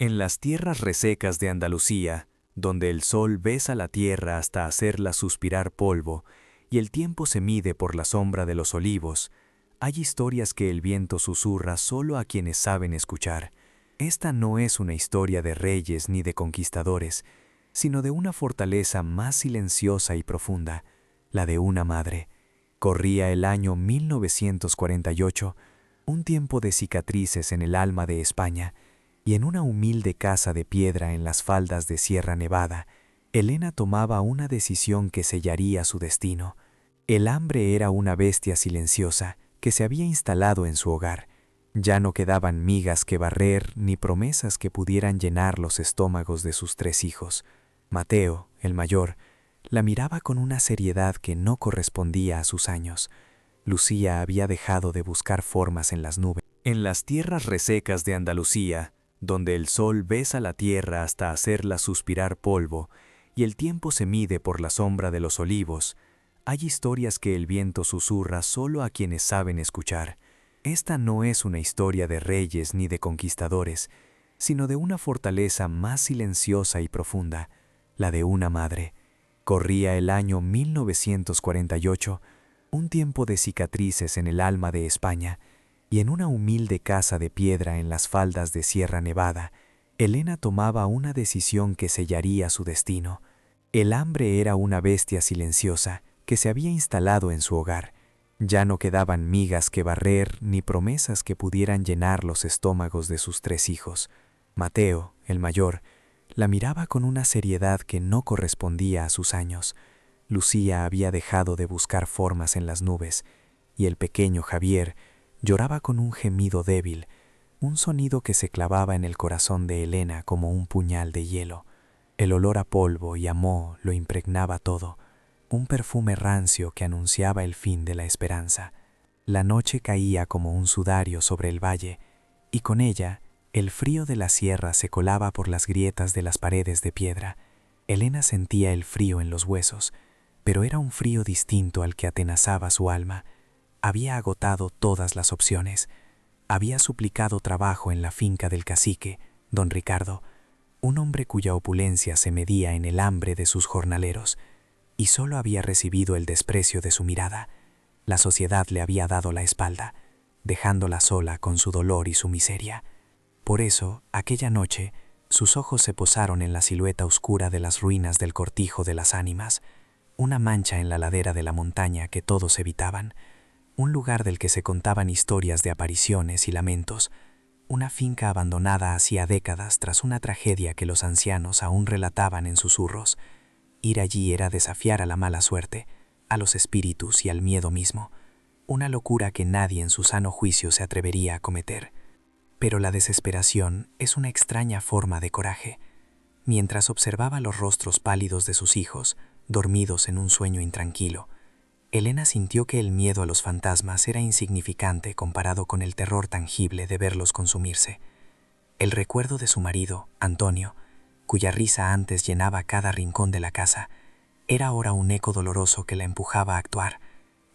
En las tierras resecas de Andalucía, donde el sol besa la tierra hasta hacerla suspirar polvo, y el tiempo se mide por la sombra de los olivos, hay historias que el viento susurra solo a quienes saben escuchar. Esta no es una historia de reyes ni de conquistadores, sino de una fortaleza más silenciosa y profunda, la de una madre. Corría el año 1948, un tiempo de cicatrices en el alma de España, y en una humilde casa de piedra en las faldas de Sierra Nevada, Elena tomaba una decisión que sellaría su destino. El hambre era una bestia silenciosa que se había instalado en su hogar. Ya no quedaban migas que barrer ni promesas que pudieran llenar los estómagos de sus 3 hijos. Mateo, el mayor, la miraba con una seriedad que no correspondía a sus años. Lucía había dejado de buscar formas en las nubes. En las tierras resecas de Andalucía, donde el sol besa la tierra hasta hacerla suspirar polvo, y el tiempo se mide por la sombra de los olivos, hay historias que el viento susurra solo a quienes saben escuchar. Esta no es una historia de reyes ni de conquistadores, sino de una fortaleza más silenciosa y profunda, la de una madre. Corría el año 1948, un tiempo de cicatrices en el alma de España, y en una humilde casa de piedra en las faldas de Sierra Nevada, Elena tomaba una decisión que sellaría su destino. El hambre era una bestia silenciosa que se había instalado en su hogar. Ya no quedaban migas que barrer ni promesas que pudieran llenar los estómagos de sus 3 hijos. Mateo, el mayor, la miraba con una seriedad que no correspondía a sus años. Lucía había dejado de buscar formas en las nubes, y el pequeño Javier lloraba con un gemido débil, un sonido que se clavaba en el corazón de Elena como un puñal de hielo. El olor a polvo y a moho lo impregnaba todo, un perfume rancio que anunciaba el fin de la esperanza. La noche caía como un sudario sobre el valle, y con ella el frío de la sierra se colaba por las grietas de las paredes de piedra. Elena sentía el frío en los huesos, pero era un frío distinto al que atenazaba su alma. Había agotado todas las opciones. Había suplicado trabajo en la finca del cacique, don Ricardo, un hombre cuya opulencia se medía en el hambre de sus jornaleros, y solo había recibido el desprecio de su mirada. La sociedad le había dado la espalda, dejándola sola con su dolor y su miseria. Por eso, aquella noche, sus ojos se posaron en la silueta oscura de las ruinas del Cortijo de las Ánimas, una mancha en la ladera de la montaña que todos evitaban, un lugar del que se contaban historias de apariciones y lamentos, una finca abandonada hacía décadas tras una tragedia que los ancianos aún relataban en susurros. Ir allí era desafiar a la mala suerte, a los espíritus y al miedo mismo, una locura que nadie en su sano juicio se atrevería a cometer. Pero la desesperación es una extraña forma de coraje. Mientras observaba los rostros pálidos de sus hijos, dormidos en un sueño intranquilo, Elena sintió que el miedo a los fantasmas era insignificante comparado con el terror tangible de verlos consumirse. El recuerdo de su marido, Antonio, cuya risa antes llenaba cada rincón de la casa, era ahora un eco doloroso que la empujaba a actuar.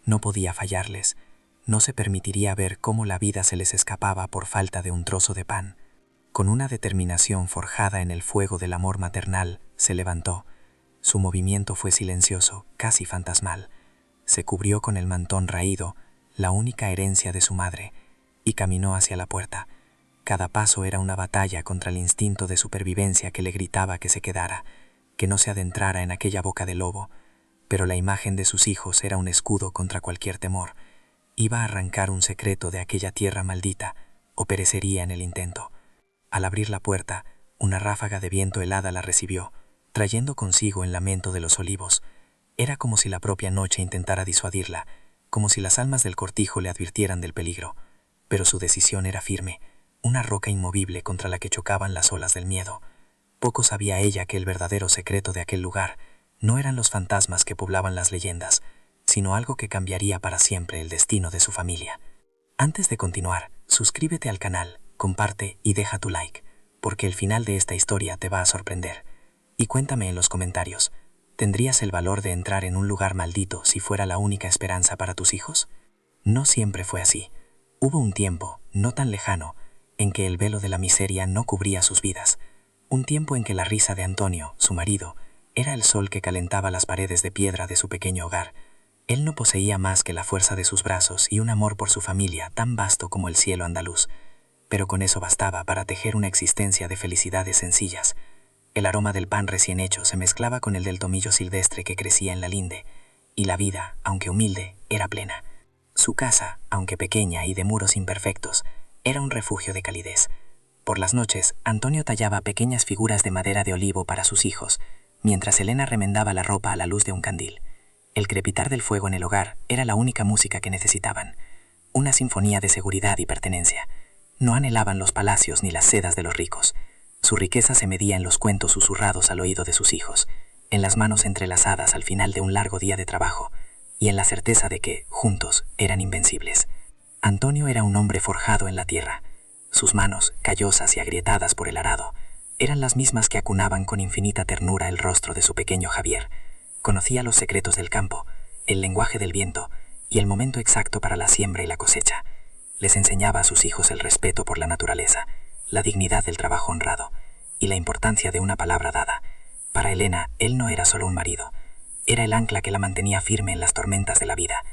No podía fallarles, no se permitiría ver cómo la vida se les escapaba por falta de un trozo de pan. Con una determinación forjada en el fuego del amor maternal, se levantó. Su movimiento fue silencioso, casi fantasmal. Se cubrió con el mantón raído, la única herencia de su madre, y caminó hacia la puerta. Cada paso era una batalla contra el instinto de supervivencia que le gritaba que se quedara, que no se adentrara en aquella boca de lobo, pero la imagen de sus hijos era un escudo contra cualquier temor. Iba a arrancar un secreto de aquella tierra maldita, o perecería en el intento. Al abrir la puerta, una ráfaga de viento helada la recibió, trayendo consigo el lamento de los olivos. Era como si la propia noche intentara disuadirla, como si las almas del cortijo le advirtieran del peligro. Pero su decisión era firme, una roca inmovible contra la que chocaban las olas del miedo. Poco sabía ella que el verdadero secreto de aquel lugar no eran los fantasmas que poblaban las leyendas, sino algo que cambiaría para siempre el destino de su familia. Antes de continuar, suscríbete al canal, comparte y deja tu like, porque el final de esta historia te va a sorprender. Y cuéntame en los comentarios, ¿tendrías el valor de entrar en un lugar maldito si fuera la única esperanza para tus hijos? No siempre fue así. Hubo un tiempo, no tan lejano, en que el velo de la miseria no cubría sus vidas, un tiempo en que la risa de Antonio, su marido, era el sol que calentaba las paredes de piedra de su pequeño hogar. Él no poseía más que la fuerza de sus brazos y un amor por su familia tan vasto como el cielo andaluz, pero con eso bastaba para tejer una existencia de felicidades sencillas. El aroma del pan recién hecho se mezclaba con el del tomillo silvestre que crecía en la linde, y la vida, aunque humilde, era plena. Su casa, aunque pequeña y de muros imperfectos, era un refugio de calidez. Por las noches, Antonio tallaba pequeñas figuras de madera de olivo para sus hijos, mientras Elena remendaba la ropa a la luz de un candil. El crepitar del fuego en el hogar era la única música que necesitaban, una sinfonía de seguridad y pertenencia. No anhelaban los palacios ni las sedas de los ricos. Su riqueza se medía en los cuentos susurrados al oído de sus hijos, en las manos entrelazadas al final de un largo día de trabajo, y en la certeza de que, juntos, eran invencibles. Antonio era un hombre forjado en la tierra. Sus manos, callosas y agrietadas por el arado, eran las mismas que acunaban con infinita ternura el rostro de su pequeño Javier. Conocía los secretos del campo, el lenguaje del viento y el momento exacto para la siembra y la cosecha. Les enseñaba a sus hijos el respeto por la naturaleza, la dignidad del trabajo honrado y la importancia de una palabra dada. Para Elena, él no era solo un marido, era el ancla que la mantenía firme en las tormentas de la vida,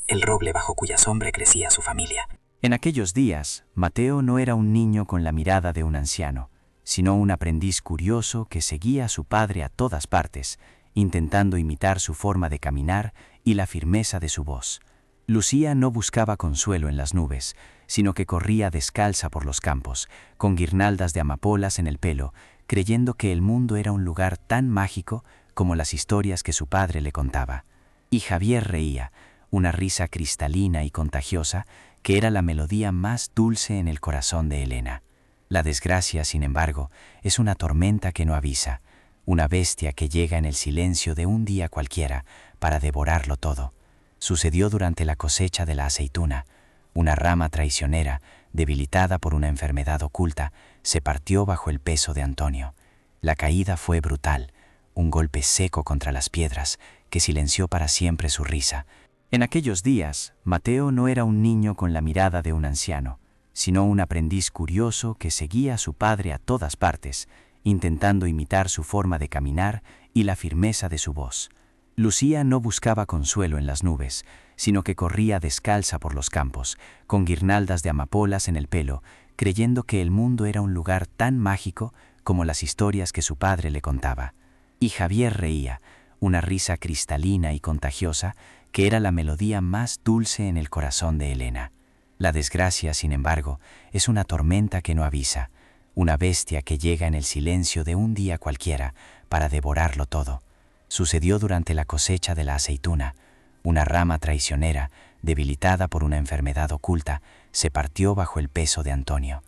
el roble bajo cuya sombra crecía su familia. En aquellos días, Mateo no era un niño con la mirada de un anciano, sino un aprendiz curioso que seguía a su padre a todas partes, intentando imitar su forma de caminar y la firmeza de su voz. Lucía no buscaba consuelo en las nubes, sino que corría descalza por los campos, con guirnaldas de amapolas en el pelo, creyendo que el mundo era un lugar tan mágico como las historias que su padre le contaba. Y Javier reía, una risa cristalina y contagiosa, que era la melodía más dulce en el corazón de Elena. La desgracia, sin embargo, es una tormenta que no avisa, una bestia que llega en el silencio de un día cualquiera para devorarlo todo. Sucedió durante la cosecha de la aceituna. Una rama traicionera, debilitada por una enfermedad oculta, se partió bajo el peso de Antonio. La caída fue brutal, un golpe seco contra las piedras que silenció para siempre su risa. En aquellos días, Mateo no era un niño con la mirada de un anciano, sino un aprendiz curioso que seguía a su padre a todas partes, intentando imitar su forma de caminar y la firmeza de su voz. Lucía no buscaba consuelo en las nubes, sino que corría descalza por los campos, con guirnaldas de amapolas en el pelo, creyendo que el mundo era un lugar tan mágico como las historias que su padre le contaba. Y Javier reía, una risa cristalina y contagiosa, que era la melodía más dulce en el corazón de Elena. La desgracia, sin embargo, es una tormenta que no avisa, una bestia que llega en el silencio de un día cualquiera para devorarlo todo. Sucedió durante la cosecha de la aceituna. Una rama traicionera, debilitada por una enfermedad oculta, se partió bajo el peso de Antonio.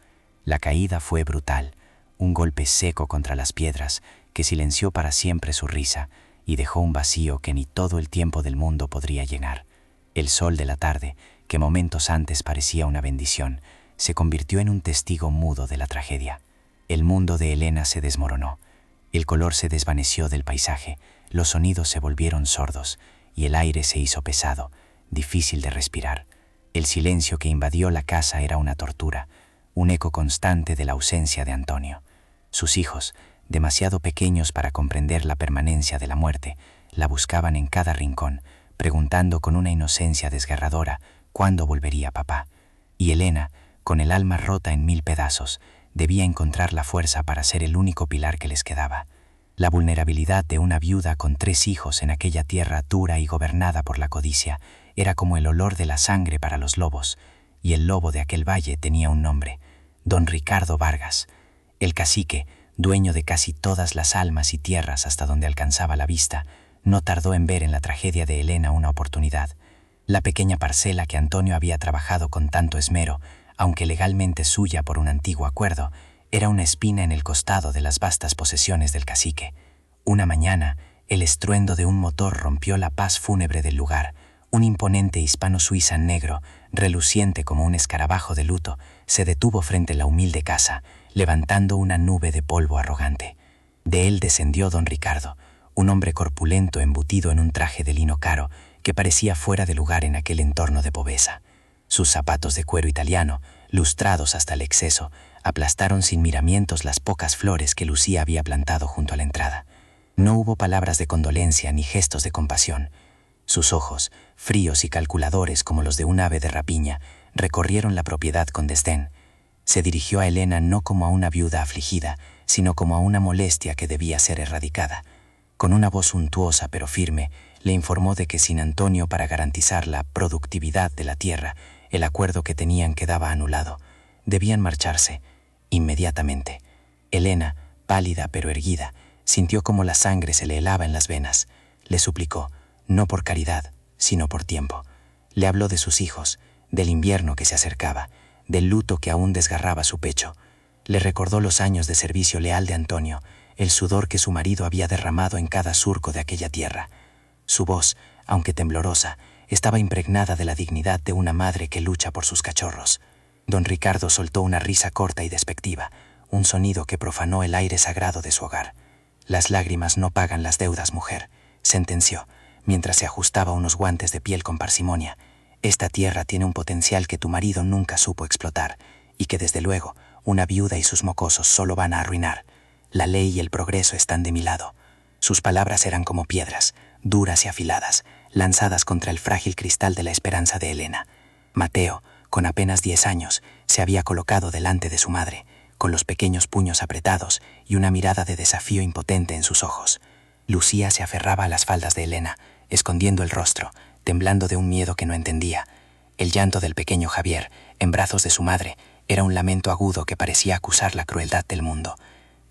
La caída fue brutal, un golpe seco contra las piedras que silenció para siempre su risa y dejó un vacío que ni todo el tiempo del mundo podría llenar. El sol de la tarde, que momentos antes parecía una bendición, se convirtió en un testigo mudo de la tragedia. El mundo de Elena se desmoronó. El color se desvaneció del paisaje, los sonidos se volvieron sordos y el aire se hizo pesado, difícil de respirar. El silencio que invadió la casa era una tortura, un eco constante de la ausencia de Antonio. Sus hijos, demasiado pequeños para comprender la permanencia de la muerte, la buscaban en cada rincón, preguntando con una inocencia desgarradora cuándo volvería papá. Y Elena, con el alma rota en 1000 pedazos, debía encontrar la fuerza para ser el único pilar que les quedaba. La vulnerabilidad de una viuda con 3 hijos en aquella tierra dura y gobernada por la codicia era como el olor de la sangre para los lobos, y el lobo de aquel valle tenía un nombre: Don Ricardo Vargas. El cacique, dueño de casi todas las almas y tierras hasta donde alcanzaba la vista, no tardó en ver en la tragedia de Elena una oportunidad. La pequeña parcela que Antonio había trabajado con tanto esmero, aunque legalmente suya por un antiguo acuerdo, era una espina en el costado de las vastas posesiones del cacique. Una mañana, el estruendo de un motor rompió la paz fúnebre del lugar. Un imponente hispano-suiza negro, reluciente como un escarabajo de luto, se detuvo frente a la humilde casa, levantando una nube de polvo arrogante. De él descendió don Ricardo, un hombre corpulento embutido en un traje de lino caro que parecía fuera de lugar en aquel entorno de pobreza. Sus zapatos de cuero italiano, lustrados hasta el exceso, aplastaron sin miramientos las pocas flores que Lucía había plantado junto a la entrada. No hubo palabras de condolencia ni gestos de compasión. Sus ojos, fríos y calculadores como los de un ave de rapiña, recorrieron la propiedad con desdén. Se dirigió a Elena no como a una viuda afligida, sino como a una molestia que debía ser erradicada. Con una voz suntuosa pero firme, le informó de que sin Antonio para garantizar la productividad de la tierra, el acuerdo que tenían quedaba anulado. Debían marcharse, inmediatamente. Elena, pálida pero erguida, sintió como la sangre se le helaba en las venas. Le suplicó, no por caridad, sino por tiempo. Le habló de sus hijos, del invierno que se acercaba, del luto que aún desgarraba su pecho. Le recordó los años de servicio leal de Antonio, el sudor que su marido había derramado en cada surco de aquella tierra. Su voz, aunque temblorosa, estaba impregnada de la dignidad de una madre que lucha por sus cachorros. Don Ricardo soltó una risa corta y despectiva, un sonido que profanó el aire sagrado de su hogar. Las lágrimas no pagan las deudas, mujer, sentenció, mientras se ajustaba unos guantes de piel con parsimonia. Esta tierra tiene un potencial que tu marido nunca supo explotar, y que desde luego una viuda y sus mocosos solo van a arruinar. La ley y el progreso están de mi lado. Sus palabras eran como piedras, duras y afiladas, lanzadas contra el frágil cristal de la esperanza de Elena. Mateo, con apenas 10 años, se había colocado delante de su madre, con los pequeños puños apretados y una mirada de desafío impotente en sus ojos. Lucía se aferraba a las faldas de Elena, escondiendo el rostro, temblando de un miedo que no entendía. El llanto del pequeño Javier, en brazos de su madre, era un lamento agudo que parecía acusar la crueldad del mundo.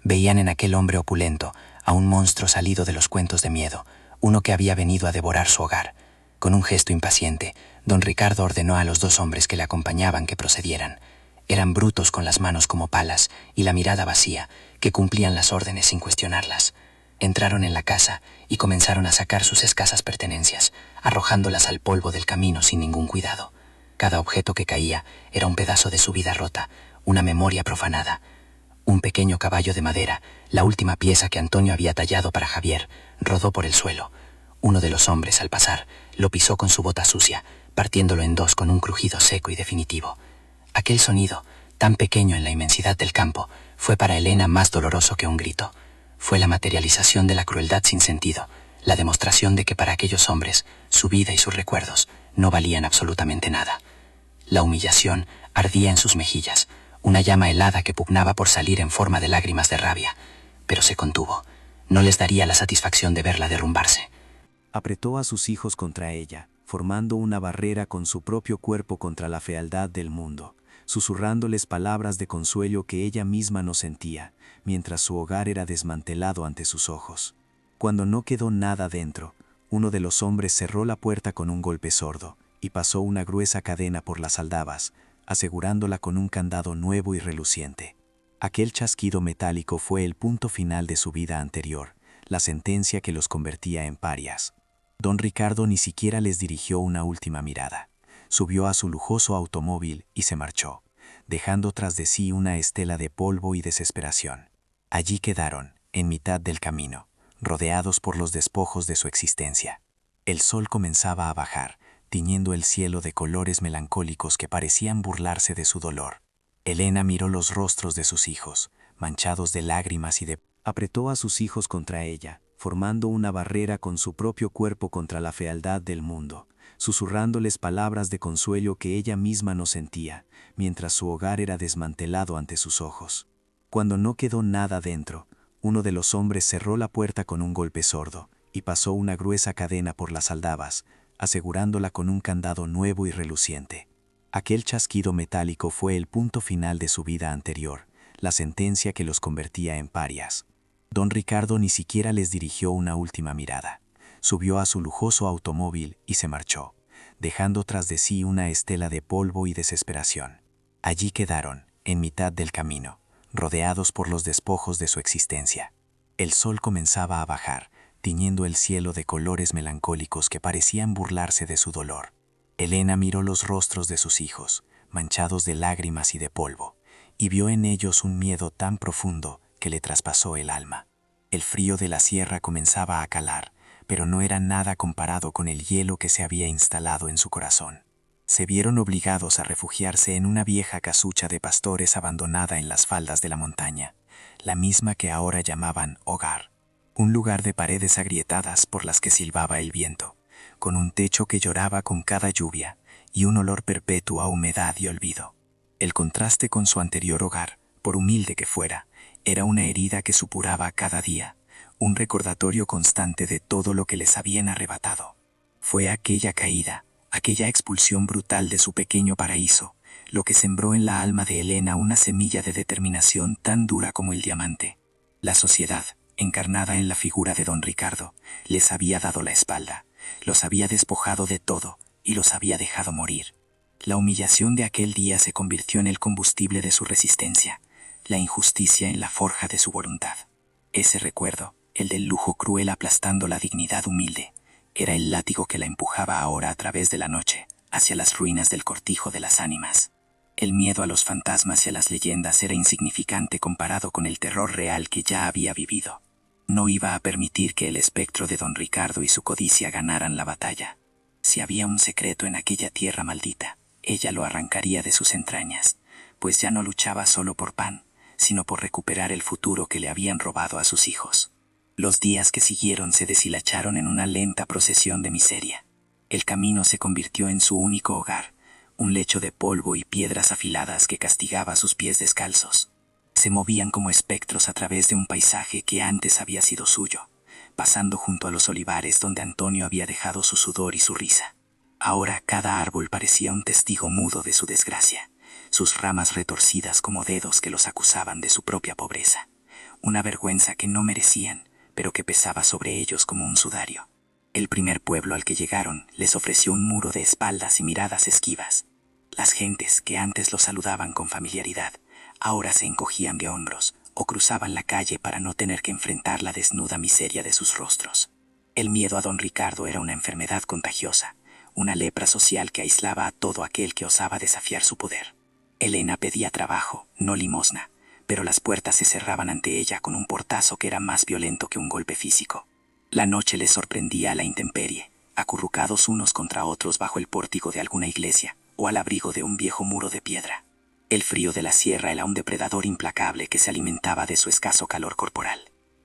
Veían en aquel hombre opulento a un monstruo salido de los cuentos de miedo, uno que había venido a devorar su hogar. Con un gesto impaciente, don Ricardo ordenó a los 2 hombres que le acompañaban que procedieran. Eran brutos con las manos como palas y la mirada vacía, que cumplían las órdenes sin cuestionarlas. Entraron en la casa y comenzaron a sacar sus escasas pertenencias, arrojándolas al polvo del camino sin ningún cuidado. Cada objeto que caía era un pedazo de su vida rota, una memoria profanada. Un pequeño caballo de madera, la última pieza que Antonio había tallado para Javier, rodó por el suelo. Uno de los hombres, al pasar, lo pisó con su bota sucia, partiéndolo en 2 con un crujido seco y definitivo. Aquel sonido, tan pequeño en la inmensidad del campo, fue para Elena más doloroso que un grito. Fue la materialización de la crueldad sin sentido, la demostración de que para aquellos hombres, su vida y sus recuerdos no valían absolutamente nada. La humillación ardía en sus mejillas, una llama helada que pugnaba por salir en forma de lágrimas de rabia, pero se contuvo. No les daría la satisfacción de verla derrumbarse. Apretó a sus hijos contra ella, formando una barrera con su propio cuerpo contra la fealdad del mundo, susurrándoles palabras de consuelo que ella misma no sentía, mientras su hogar era desmantelado ante sus ojos. Cuando no quedó nada dentro, uno de los hombres cerró la puerta con un golpe sordo y pasó una gruesa cadena por las aldabas, asegurándola con un candado nuevo y reluciente. Aquel chasquido metálico fue el punto final de su vida anterior, la sentencia que los convertía en parias. Don Ricardo ni siquiera les dirigió una última mirada. Subió a su lujoso automóvil y se marchó, dejando tras de sí una estela de polvo y desesperación. Allí quedaron, en mitad del camino, rodeados por los despojos de su existencia. El sol comenzaba a bajar, tiñendo el cielo de colores melancólicos que parecían burlarse de su dolor. Elena miró los rostros de sus hijos, manchados de lágrimas y apretó a sus hijos contra ella, formando una barrera con su propio cuerpo contra la fealdad del mundo, susurrándoles palabras de consuelo que ella misma no sentía, mientras su hogar era desmantelado ante sus ojos. Cuando no quedó nada dentro, uno de los hombres cerró la puerta con un golpe sordo y pasó una gruesa cadena por las aldabas, asegurándola con un candado nuevo y reluciente. Aquel chasquido metálico fue el punto final de su vida anterior, la sentencia que los convertía en parias. Don Ricardo ni siquiera les dirigió una última mirada. Subió a su lujoso automóvil y se marchó, dejando tras de sí una estela de polvo y desesperación. Allí quedaron, en mitad del camino, rodeados por los despojos de su existencia. El sol comenzaba a bajar, tiñendo el cielo de colores melancólicos que parecían burlarse de su dolor. Elena miró los rostros de sus hijos, manchados de lágrimas y de polvo, y vio en ellos un miedo tan profundo que le traspasó el alma. El frío de la sierra comenzaba a calar, pero no era nada comparado con el hielo que se había instalado en su corazón. se vieron obligados a refugiarse en una vieja casucha de pastores abandonada en las faldas de la montaña, la misma que ahora llamaban hogar. Un lugar de paredes agrietadas por las que silbaba el viento, con un techo que lloraba con cada lluvia y un olor perpetuo a humedad y olvido. El contraste con su anterior hogar, por humilde que fuera, era una herida que supuraba cada día, un recordatorio constante de todo lo que les habían arrebatado. Fue aquella caída, aquella expulsión brutal de su pequeño paraíso, lo que sembró en la alma de Elena una semilla de determinación tan dura como el diamante. La sociedad, encarnada en la figura de don Ricardo, les había dado la espalda, los había despojado de todo y los había dejado morir. La humillación de aquel día se convirtió en el combustible de su resistencia, la injusticia en la forja de su voluntad. Ese recuerdo, el del lujo cruel aplastando la dignidad humilde, era el látigo que la empujaba ahora a través de la noche, hacia las ruinas del cortijo de las ánimas. El miedo a los fantasmas y a las leyendas era insignificante comparado con el terror real que ya había vivido. No iba a permitir que el espectro de don Ricardo y su codicia ganaran la batalla. Si había un secreto en aquella tierra maldita, ella lo arrancaría de sus entrañas, pues ya no luchaba solo por pan, sino por recuperar el futuro que le habían robado a sus hijos. Los días que siguieron se deshilacharon en una lenta procesión de miseria. El camino se convirtió en su único hogar, un lecho de polvo y piedras afiladas que castigaba sus pies descalzos. Se movían como espectros a través de un paisaje que antes había sido suyo, pasando junto a los olivares donde Antonio había dejado su sudor y su risa. Ahora cada árbol parecía un testigo mudo de su desgracia, sus ramas retorcidas como dedos que los acusaban de su propia pobreza, una vergüenza que no merecían, pero que pesaba sobre ellos como un sudario. El primer pueblo al que llegaron les ofreció un muro de espaldas y miradas esquivas. Las gentes que antes los saludaban con familiaridad, ahora se encogían de hombros o cruzaban la calle para no tener que enfrentar la desnuda miseria de sus rostros. El miedo a don Ricardo era una enfermedad contagiosa, una lepra social que aislaba a todo aquel que osaba desafiar su poder. Elena pedía trabajo, no limosna, pero las puertas se cerraban ante ella con un portazo que era más violento que un golpe físico. La noche les sorprendía a la intemperie, acurrucados unos contra otros bajo el pórtico de alguna iglesia o al abrigo de un viejo muro de piedra. El frío de la sierra era un depredador implacable que se alimentaba de su escaso calor corporal.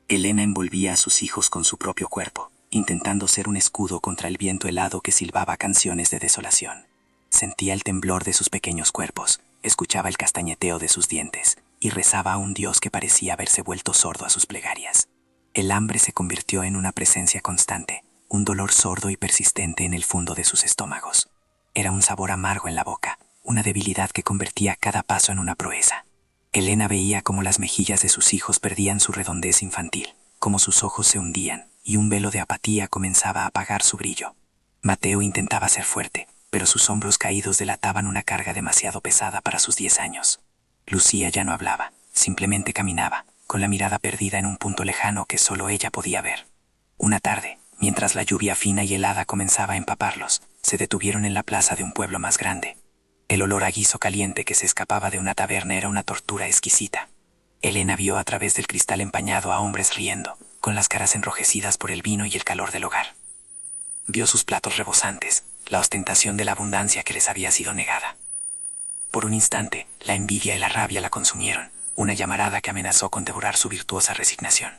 Elena envolvía a sus hijos con su propio cuerpo, intentando ser un escudo contra el viento helado que silbaba canciones de desolación. Sentía el temblor de sus pequeños cuerpos, escuchaba el castañeteo de sus dientes y rezaba a un Dios que parecía haberse vuelto sordo a sus plegarias. El hambre se convirtió en una presencia constante, un dolor sordo y persistente en el fondo de sus estómagos. Era un sabor amargo en la boca, una debilidad que convertía cada paso en una proeza. Elena veía cómo las mejillas de sus hijos perdían su redondez infantil, cómo sus ojos se hundían y un velo de apatía comenzaba a apagar su brillo. Mateo intentaba ser fuerte, pero sus hombros caídos delataban una carga demasiado pesada para sus 10 años. Lucía ya no hablaba, simplemente caminaba, con la mirada perdida en un punto lejano que solo ella podía ver. Una tarde, mientras la lluvia fina y helada comenzaba a empaparlos, se detuvieron en la plaza de un pueblo más grande. El olor a guiso caliente que se escapaba de una taberna era una tortura exquisita. Elena vio a través del cristal empañado a hombres riendo, con las caras enrojecidas por el vino y el calor del hogar. Vio sus platos rebosantes, la ostentación de la abundancia que les había sido negada. Por un instante, la envidia y la rabia la consumieron, una llamarada que amenazó con devorar su virtuosa resignación.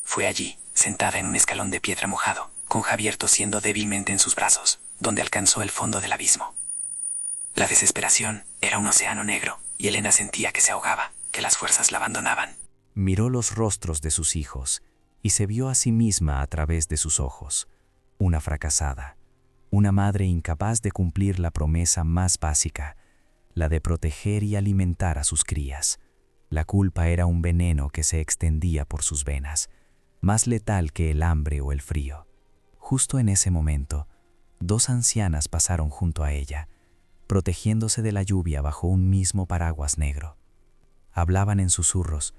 Fue allí, sentada en un escalón de piedra mojado, con Javier tosiendo débilmente en sus brazos, donde alcanzó el fondo del abismo. La desesperación era un océano negro, y Elena sentía que se ahogaba, que las fuerzas la abandonaban. Miró los rostros de sus hijos y se vio a sí misma a través de sus ojos, una fracasada, una madre incapaz de cumplir la promesa más básica, la de proteger y alimentar a sus crías. La culpa era un veneno que se extendía por sus venas, más letal que el hambre o el frío. Justo en ese momento, 2 ancianas pasaron junto a ella, protegiéndose de la lluvia bajo un mismo paraguas negro. Hablaban en susurros,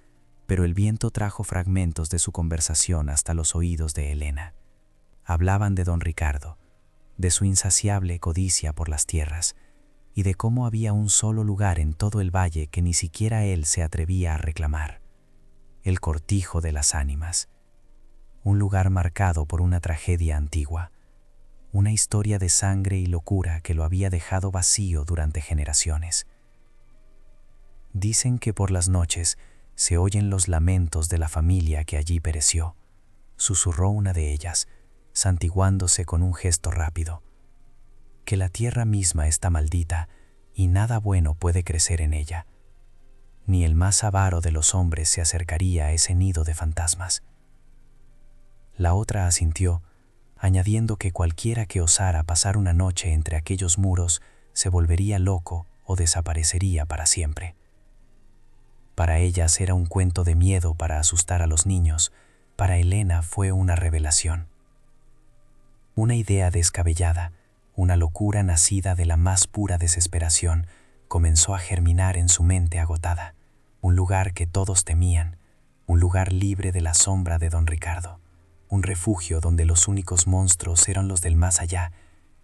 pero el viento trajo fragmentos de su conversación hasta los oídos de Elena. Hablaban de don Ricardo, de su insaciable codicia por las tierras, y de cómo había un solo lugar en todo el valle que ni siquiera él se atrevía a reclamar: el cortijo de las ánimas, un lugar marcado por una tragedia antigua, una historia de sangre y locura que lo había dejado vacío durante generaciones. Dicen que por las noches se oyen los lamentos de la familia que allí pereció, susurró una de ellas, santiguándose con un gesto rápido. Que la tierra misma está maldita y nada bueno puede crecer en ella. Ni el más avaro de los hombres se acercaría a ese nido de fantasmas. La otra asintió, añadiendo que cualquiera que osara pasar una noche entre aquellos muros se volvería loco o desaparecería para siempre. Para ellas era un cuento de miedo para asustar a los niños, para Elena fue una revelación. Una idea descabellada, una locura nacida de la más pura desesperación, comenzó a germinar en su mente agotada. Un lugar que todos temían, un lugar libre de la sombra de don Ricardo, un refugio donde los únicos monstruos eran los del más allá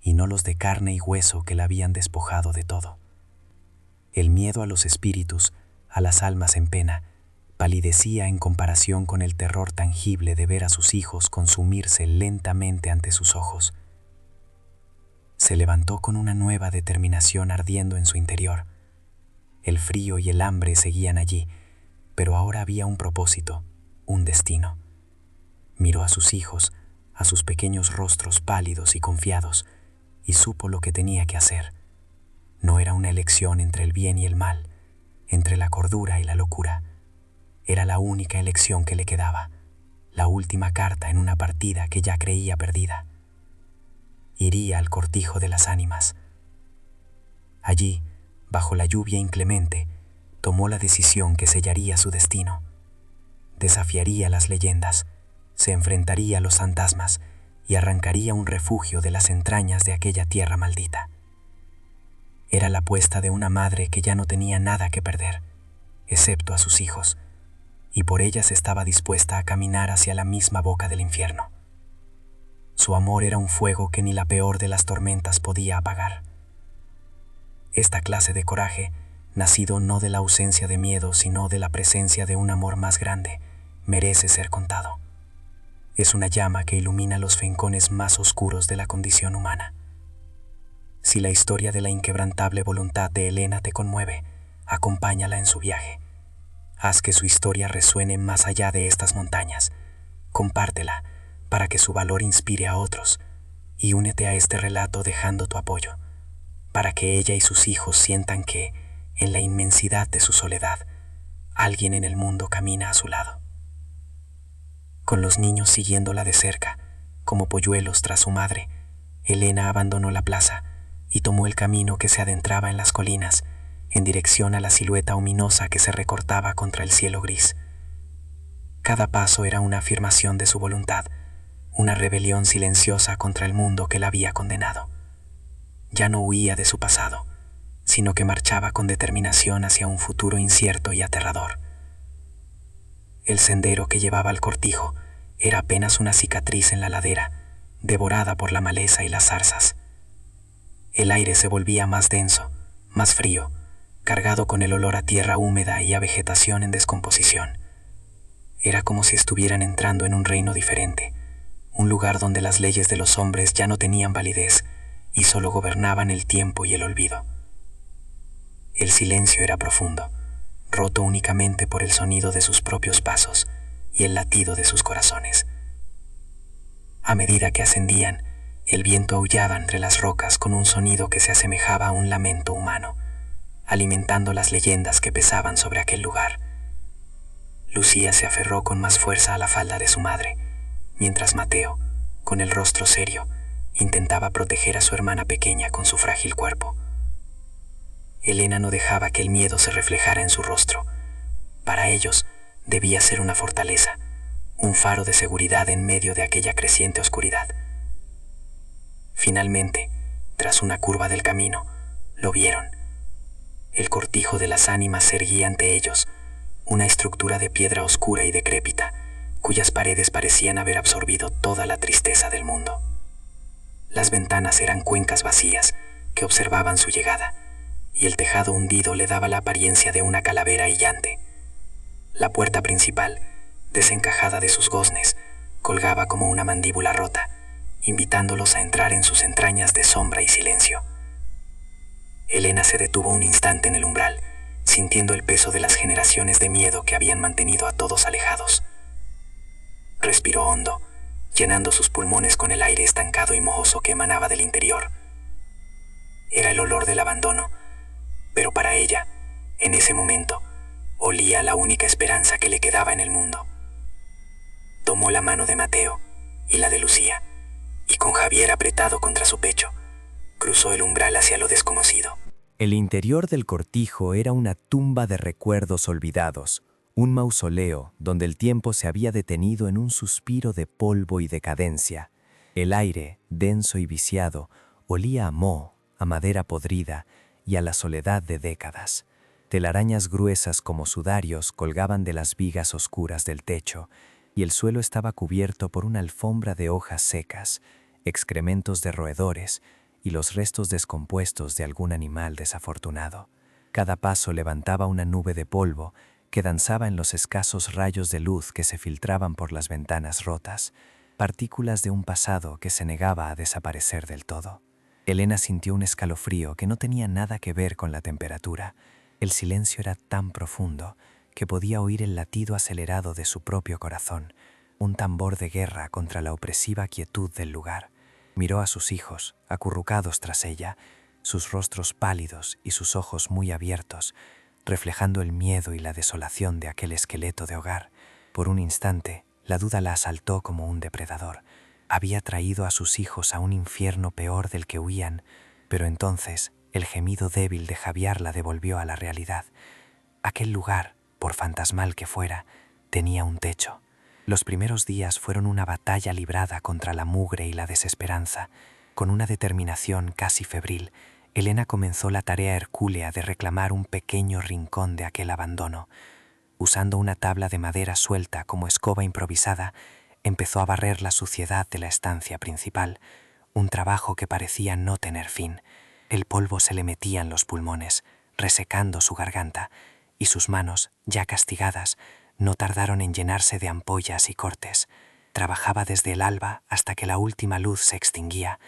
y no los de carne y hueso que la habían despojado de todo. El miedo a los espíritus, a las almas en pena, palidecía en comparación con el terror tangible de ver a sus hijos consumirse lentamente ante sus ojos. Se levantó con una nueva determinación ardiendo en su interior. El frío y el hambre seguían allí, pero ahora había un propósito, un destino. Miró a sus hijos, a sus pequeños rostros pálidos y confiados, y supo lo que tenía que hacer. No era una elección entre el bien y el mal, entre la cordura y la locura. Era la única elección que le quedaba, la última carta en una partida que ya creía perdida. Iría al cortijo de las ánimas. Allí, bajo la lluvia inclemente, tomó la decisión que sellaría su destino. Desafiaría las leyendas, se enfrentaría a los fantasmas y arrancaría un refugio de las entrañas de aquella tierra maldita. Era la apuesta de una madre que ya no tenía nada que perder, excepto a sus hijos, y por ellas estaba dispuesta a caminar hacia la misma boca del infierno. Su amor era un fuego que ni la peor de las tormentas podía apagar. Esta clase de coraje, nacido no de la ausencia de miedo, sino de la presencia de un amor más grande, merece ser contado. Es una llama que ilumina los rincones más oscuros de la condición humana. Si la historia de la inquebrantable voluntad de Elena te conmueve, acompáñala en su viaje. Haz que su historia resuene más allá de estas montañas. Compártela para que su valor inspire a otros, y únete a este relato dejando tu apoyo, para que ella y sus hijos sientan que, en la inmensidad de su soledad, alguien en el mundo camina a su lado. Con los niños siguiéndola de cerca, como polluelos tras su madre, Elena abandonó la plaza y tomó el camino que se adentraba en las colinas, en dirección a la silueta ominosa que se recortaba contra el cielo gris. Cada paso era una afirmación de su voluntad, una rebelión silenciosa contra el mundo que la había condenado. Ya no huía de su pasado, sino que marchaba con determinación hacia un futuro incierto y aterrador. El sendero que llevaba al cortijo era apenas una cicatriz en la ladera, devorada por la maleza y las zarzas. El aire se volvía más denso, más frío, cargado con el olor a tierra húmeda y a vegetación en descomposición. Era como si estuvieran entrando en un reino diferente, un lugar donde las leyes de los hombres ya no tenían validez y solo gobernaban el tiempo y el olvido. El silencio era profundo, roto únicamente por el sonido de sus propios pasos y el latido de sus corazones. A medida que ascendían, el viento aullaba entre las rocas con un sonido que se asemejaba a un lamento humano, alimentando las leyendas que pesaban sobre aquel lugar. Lucía se aferró con más fuerza a la falda de su madre, mientras Mateo, con el rostro serio, intentaba proteger a su hermana pequeña con su frágil cuerpo. Elena no dejaba que el miedo se reflejara en su rostro. Para ellos debía ser una fortaleza, un faro de seguridad en medio de aquella creciente oscuridad. Finalmente, tras una curva del camino, lo vieron. El cortijo de las ánimas se erguía ante ellos, una estructura de piedra oscura y decrépita, cuyas paredes parecían haber absorbido toda la tristeza del mundo. Las ventanas eran cuencas vacías que observaban su llegada, y el tejado hundido le daba la apariencia de una calavera hillante. La puerta principal, desencajada de sus goznes, colgaba como una mandíbula rota, invitándolos a entrar en sus entrañas de sombra y silencio. Elena se detuvo un instante en el umbral, sintiendo el peso de las generaciones de miedo que habían mantenido a todos alejados. Respiró hondo, llenando sus pulmones con el aire estancado y mohoso que emanaba del interior. Era el olor del abandono, pero para ella, en ese momento, olía la única esperanza que le quedaba en el mundo. Tomó la mano de Mateo y la de Lucía, y con Javier apretado contra su pecho, cruzó el umbral hacia lo desconocido. El interior del cortijo era una tumba de recuerdos olvidados, un mausoleo donde el tiempo se había detenido en un suspiro de polvo y decadencia. El aire, denso y viciado, olía a moho, a madera podrida y a la soledad de décadas. Telarañas gruesas como sudarios colgaban de las vigas oscuras del techo, y el suelo estaba cubierto por una alfombra de hojas secas, excrementos de roedores y los restos descompuestos de algún animal desafortunado. Cada paso levantaba una nube de polvo que danzaba en los escasos rayos de luz que se filtraban por las ventanas rotas, partículas de un pasado que se negaba a desaparecer del todo. Elena sintió un escalofrío que no tenía nada que ver con la temperatura. El silencio era tan profundo que podía oír el latido acelerado de su propio corazón, un tambor de guerra contra la opresiva quietud del lugar. Miró a sus hijos, acurrucados tras ella, sus rostros pálidos y sus ojos muy abiertos, reflejando el miedo y la desolación de aquel esqueleto de hogar. Por un instante, la duda la asaltó como un depredador. Había traído a sus hijos a un infierno peor del que huían, pero entonces el gemido débil de Javier la devolvió a la realidad. Aquel lugar, por fantasmal que fuera, tenía un techo. Los primeros días fueron una batalla librada contra la mugre y la desesperanza. Con una determinación casi febril, Elena comenzó la tarea hercúlea de reclamar un pequeño rincón de aquel abandono. Usando una tabla de madera suelta como escoba improvisada, empezó a barrer la suciedad de la estancia principal, un trabajo que parecía no tener fin. El polvo se le metía en los pulmones, resecando su garganta, y sus manos, ya castigadas, no tardaron en llenarse de ampollas y cortes. Trabajaba desde el alba hasta que la última luz se extinguía,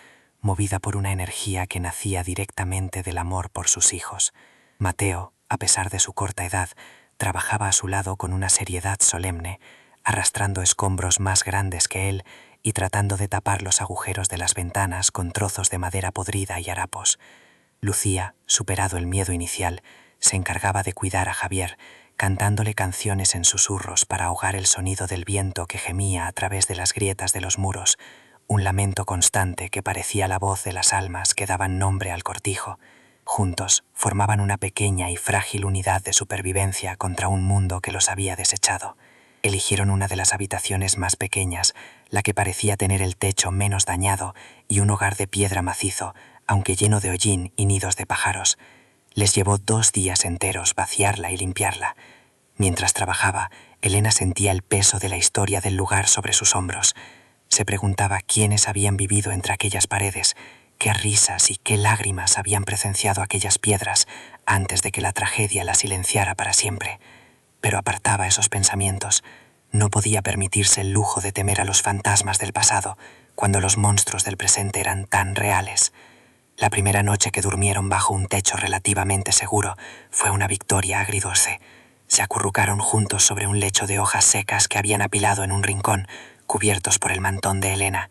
movida por una energía que nacía directamente del amor por sus hijos. Mateo, a pesar de su corta edad, trabajaba a su lado con una seriedad solemne, arrastrando escombros más grandes que él y tratando de tapar los agujeros de las ventanas con trozos de madera podrida y harapos. Lucía, superado el miedo inicial, se encargaba de cuidar a Javier, cantándole canciones en susurros para ahogar el sonido del viento que gemía a través de las grietas de los muros, un lamento constante que parecía la voz de las almas que daban nombre al cortijo. Juntos formaban una pequeña y frágil unidad de supervivencia contra un mundo que los había desechado. Eligieron una de las habitaciones más pequeñas, la que parecía tener el techo menos dañado y un hogar de piedra macizo, aunque lleno de hollín y nidos de pájaros. Les llevó 2 días enteros vaciarla y limpiarla. Mientras trabajaba, Elena sentía el peso de la historia del lugar sobre sus hombros. Se preguntaba quiénes habían vivido entre aquellas paredes, qué risas y qué lágrimas habían presenciado aquellas piedras antes de que la tragedia la silenciara para siempre. Pero apartaba esos pensamientos. No podía permitirse el lujo de temer a los fantasmas del pasado, cuando los monstruos del presente eran tan reales. La primera noche que durmieron bajo un techo relativamente seguro fue una victoria agridulce. Se acurrucaron juntos sobre un lecho de hojas secas que habían apilado en un rincón, cubiertos por el mantón de Elena.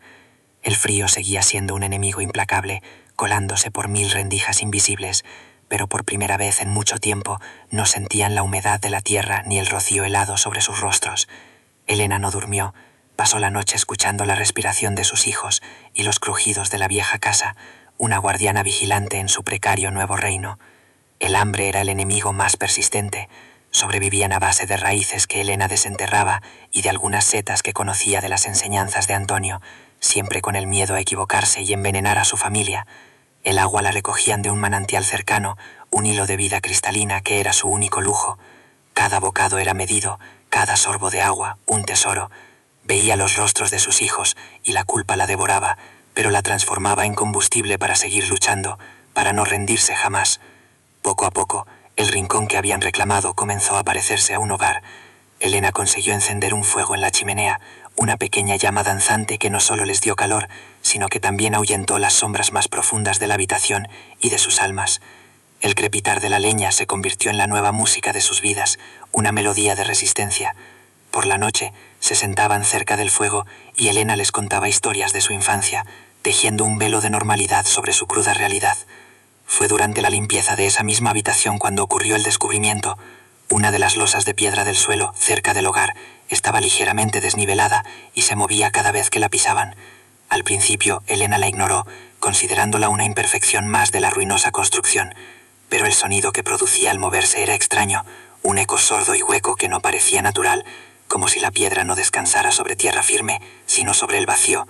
El frío seguía siendo un enemigo implacable, colándose por 1000 rendijas invisibles, pero por primera vez en mucho tiempo no sentían la humedad de la tierra ni el rocío helado sobre sus rostros. Elena no durmió, pasó la noche escuchando la respiración de sus hijos y los crujidos de la vieja casa, una guardiana vigilante en su precario nuevo reino. El hambre era el enemigo más persistente. Sobrevivían a base de raíces que Elena desenterraba y de algunas setas que conocía de las enseñanzas de Antonio, siempre con el miedo a equivocarse y envenenar a su familia. El agua la recogían de un manantial cercano, un hilo de vida cristalina que era su único lujo. Cada bocado era medido, cada sorbo de agua, un tesoro. Veía los rostros de sus hijos y la culpa la devoraba, pero la transformaba en combustible para seguir luchando, para no rendirse jamás. Poco a poco, el rincón que habían reclamado comenzó a parecerse a un hogar. Elena consiguió encender un fuego en la chimenea, una pequeña llama danzante que no solo les dio calor, sino que también ahuyentó las sombras más profundas de la habitación y de sus almas. El crepitar de la leña se convirtió en la nueva música de sus vidas, una melodía de resistencia. Por la noche se sentaban cerca del fuego y Elena les contaba historias de su infancia, tejiendo un velo de normalidad sobre su cruda realidad. Fue durante la limpieza de esa misma habitación cuando ocurrió el descubrimiento. Una de las losas de piedra del suelo, cerca del hogar, estaba ligeramente desnivelada y se movía cada vez que la pisaban. Al principio, Elena la ignoró, considerándola una imperfección más de la ruinosa construcción, pero el sonido que producía al moverse era extraño, un eco sordo y hueco que no parecía natural, como si la piedra no descansara sobre tierra firme, sino sobre el vacío.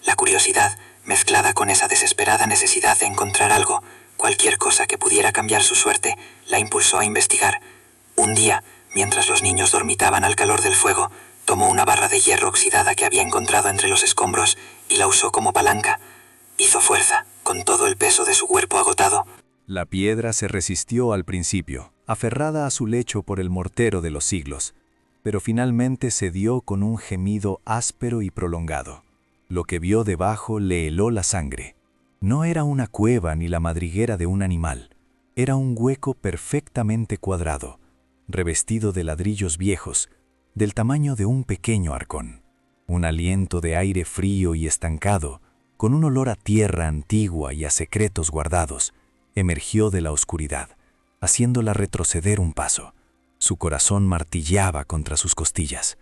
La curiosidad, mezclada con esa desesperada necesidad de encontrar algo, cualquier cosa que pudiera cambiar su suerte, la impulsó a investigar. Un día, mientras los niños dormitaban al calor del fuego, tomó una barra de hierro oxidada que había encontrado entre los escombros y la usó como palanca. Hizo fuerza, con todo el peso de su cuerpo agotado. La piedra se resistió al principio, aferrada a su lecho por el mortero de los siglos, pero finalmente cedió con un gemido áspero y prolongado. Lo que vio debajo le heló la sangre. No era una cueva ni la madriguera de un animal, era un hueco perfectamente cuadrado, revestido de ladrillos viejos, del tamaño de un pequeño arcón. Un aliento de aire frío y estancado, con un olor a tierra antigua y a secretos guardados, emergió de la oscuridad, haciéndola retroceder un paso. Su corazón martilleaba contra sus costillas.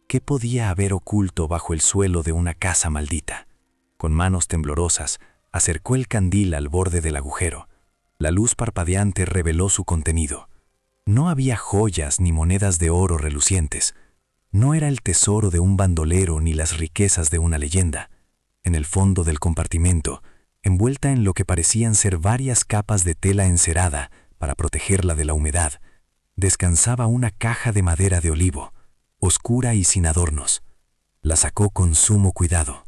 ¿Qué podía haber oculto bajo el suelo de una casa maldita? Con manos temblorosas, acercó el candil al borde del agujero. La luz parpadeante reveló su contenido. No había joyas ni monedas de oro relucientes. No era el tesoro de un bandolero ni las riquezas de una leyenda. En el fondo del compartimento, envuelta en lo que parecían ser varias capas de tela encerada para protegerla de la humedad, descansaba una caja de madera de olivo, oscura y sin adornos. La sacó con sumo cuidado.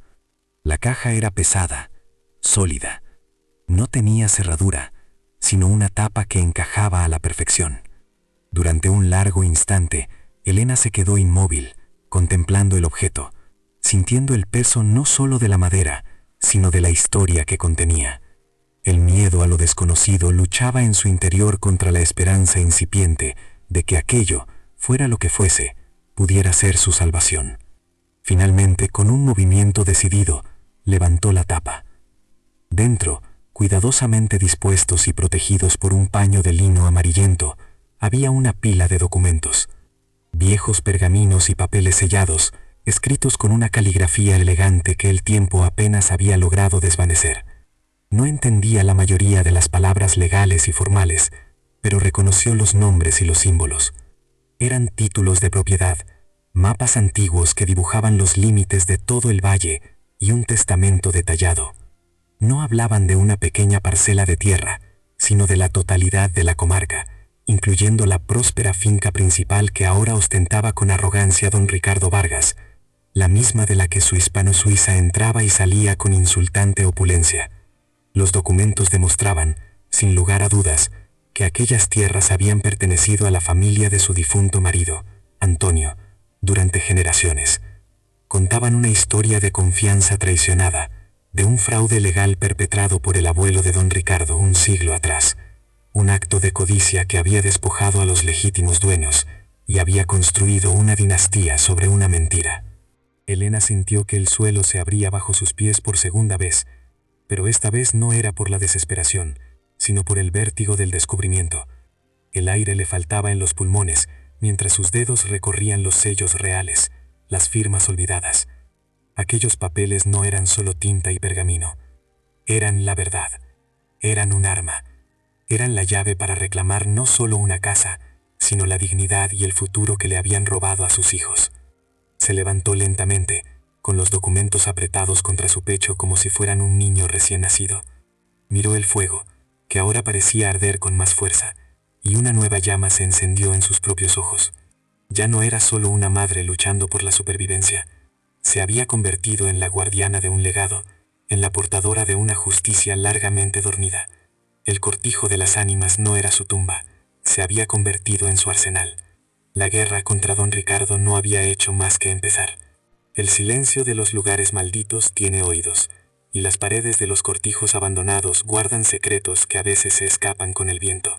La caja era pesada, sólida. No tenía cerradura, sino una tapa que encajaba a la perfección. Durante un largo instante, Elena se quedó inmóvil, contemplando el objeto, sintiendo el peso no solo de la madera, sino de la historia que contenía. El miedo a lo desconocido luchaba en su interior contra la esperanza incipiente de que aquello, fuera lo que fuese, pudiera ser su salvación. Finalmente, con un movimiento decidido, levantó la tapa. Dentro, cuidadosamente dispuestos y protegidos por un paño de lino amarillento, había una pila de documentos, viejos pergaminos y papeles sellados, escritos con una caligrafía elegante que el tiempo apenas había logrado desvanecer. No entendía la mayoría de las palabras legales y formales, pero reconoció los nombres y los símbolos. Eran títulos de propiedad, mapas antiguos que dibujaban los límites de todo el valle y un testamento detallado. No hablaban de una pequeña parcela de tierra, sino de la totalidad de la comarca, incluyendo la próspera finca principal que ahora ostentaba con arrogancia don Ricardo Vargas, la misma de la que su hispano-suiza entraba y salía con insultante opulencia. Los documentos demostraban, sin lugar a dudas, que aquellas tierras habían pertenecido a la familia de su difunto marido, Antonio, durante generaciones. Contaban una historia de confianza traicionada, de un fraude legal perpetrado por el abuelo de don Ricardo un siglo atrás, un acto de codicia que había despojado a los legítimos dueños y había construido una dinastía sobre una mentira. Elena sintió que el suelo se abría bajo sus pies por segunda vez, pero esta vez no era por la desesperación, sino por el vértigo del descubrimiento. El aire le faltaba en los pulmones, mientras sus dedos recorrían los sellos reales, las firmas olvidadas. Aquellos papeles no eran solo tinta y pergamino. Eran la verdad. Eran un arma. Eran la llave para reclamar no solo una casa, sino la dignidad y el futuro que le habían robado a sus hijos. Se levantó lentamente, con los documentos apretados contra su pecho como si fueran un niño recién nacido. Miró el fuego, que ahora parecía arder con más fuerza, y una nueva llama se encendió en sus propios ojos. Ya no era solo una madre luchando por la supervivencia. Se había convertido en la guardiana de un legado, en la portadora de una justicia largamente dormida. El cortijo de las ánimas no era su tumba, se había convertido en su arsenal. La guerra contra don Ricardo no había hecho más que empezar. El silencio de los lugares malditos tiene oídos, y las paredes de los cortijos abandonados guardan secretos que a veces se escapan con el viento.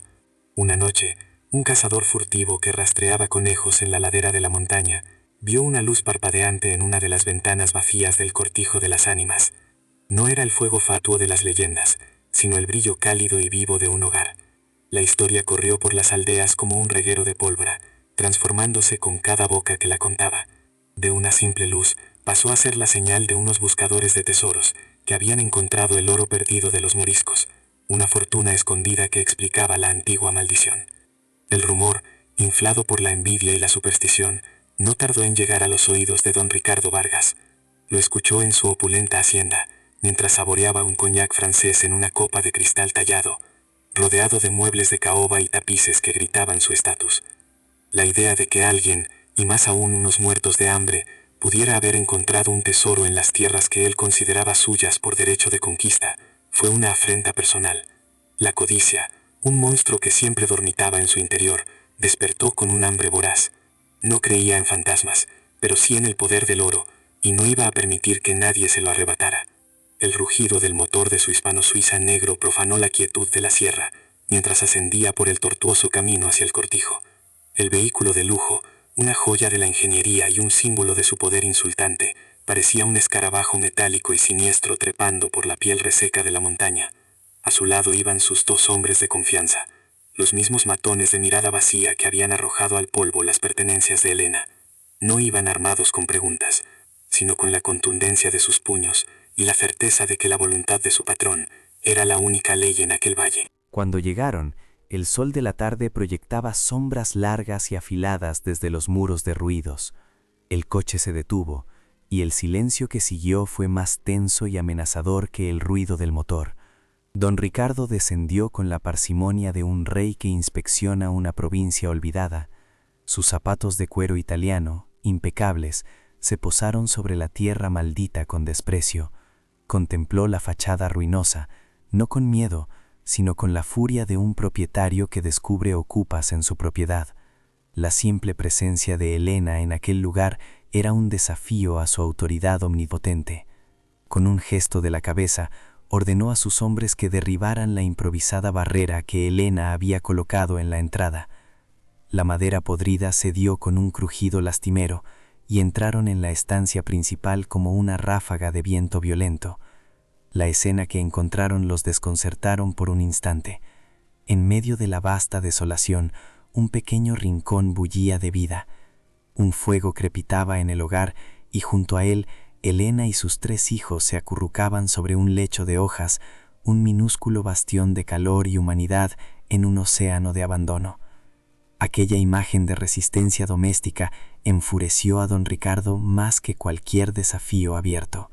Una noche, un cazador furtivo que rastreaba conejos en la ladera de la montaña vio una luz parpadeante en una de las ventanas vacías del cortijo de las ánimas. No era el fuego fatuo de las leyendas, sino el brillo cálido y vivo de un hogar. La historia corrió por las aldeas como un reguero de pólvora, transformándose con cada boca que la contaba. De una simple luz pasó a ser la señal de unos buscadores de tesoros que habían encontrado el oro perdido de los moriscos, una fortuna escondida que explicaba la antigua maldición. El rumor, inflado por la envidia y la superstición, no tardó en llegar a los oídos de don Ricardo Vargas. Lo escuchó en su opulenta hacienda, mientras saboreaba un coñac francés en una copa de cristal tallado, rodeado de muebles de caoba y tapices que gritaban su estatus. La idea de que alguien, y más aún unos muertos de hambre, pudiera haber encontrado un tesoro en las tierras que él consideraba suyas por derecho de conquista, fue una afrenta personal. La codicia, un monstruo que siempre dormitaba en su interior, despertó con un hambre voraz. No creía en fantasmas, pero sí en el poder del oro, y no iba a permitir que nadie se lo arrebatara. El rugido del motor de su hispano-suiza negro profanó la quietud de la sierra, mientras ascendía por el tortuoso camino hacia el cortijo. El vehículo de lujo, una joya de la ingeniería y un símbolo de su poder insultante, parecía un escarabajo metálico y siniestro trepando por la piel reseca de la montaña. A su lado iban sus dos hombres de confianza, los mismos matones de mirada vacía que habían arrojado al polvo las pertenencias de Helena. No iban armados con preguntas, sino con la contundencia de sus puños y la certeza de que la voluntad de su patrón era la única ley en aquel valle. Cuando llegaron, el sol de la tarde proyectaba sombras largas y afiladas desde los muros derruidos. El coche se detuvo, y el silencio que siguió fue más tenso y amenazador que el ruido del motor. Don Ricardo descendió con la parsimonia de un rey que inspecciona una provincia olvidada. Sus zapatos de cuero italiano, impecables, se posaron sobre la tierra maldita con desprecio. Contempló la fachada ruinosa, no con miedo, sino con la furia de un propietario que descubre ocupas en su propiedad. La simple presencia de Helena en aquel lugar era un desafío a su autoridad omnipotente. Con un gesto de la cabeza, ordenó a sus hombres que derribaran la improvisada barrera que Helena había colocado en la entrada. La madera podrida cedió con un crujido lastimero y entraron en la estancia principal como una ráfaga de viento violento. La escena que encontraron los desconcertaron por un instante. En medio de la vasta desolación, un pequeño rincón bullía de vida. Un fuego crepitaba en el hogar y junto a él, Helena y sus 3 hijos se acurrucaban sobre un lecho de hojas, un minúsculo bastión de calor y humanidad en un océano de abandono. Aquella imagen de resistencia doméstica enfureció a don Ricardo más que cualquier desafío abierto.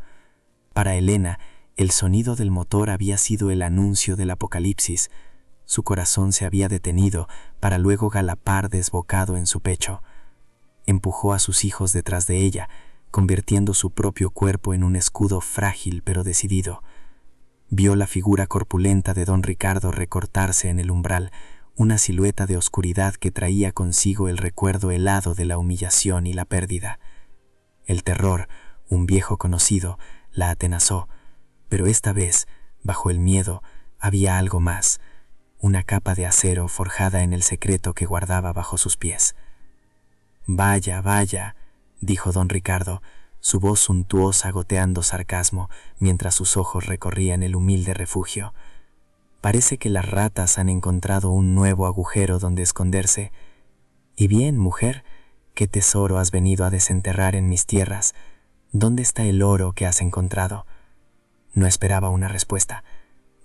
Para Helena, el sonido del motor había sido el anuncio del apocalipsis. Su corazón se había detenido para luego galopar desbocado en su pecho. Empujó a sus hijos detrás de ella, convirtiendo su propio cuerpo en un escudo frágil pero decidido. Vio la figura corpulenta de don Ricardo recortarse en el umbral, una silueta de oscuridad que traía consigo el recuerdo helado de la humillación y la pérdida. El terror, un viejo conocido, la atenazó, pero esta vez, bajo el miedo, había algo más, una capa de acero forjada en el secreto que guardaba bajo sus pies. «Vaya, vaya», dijo don Ricardo, su voz suntuosa goteando sarcasmo mientras sus ojos recorrían el humilde refugio. «Parece que las ratas han encontrado un nuevo agujero donde esconderse. Y bien, mujer, ¿qué tesoro has venido a desenterrar en mis tierras? ¿Dónde está el oro que has encontrado?» No esperaba una respuesta.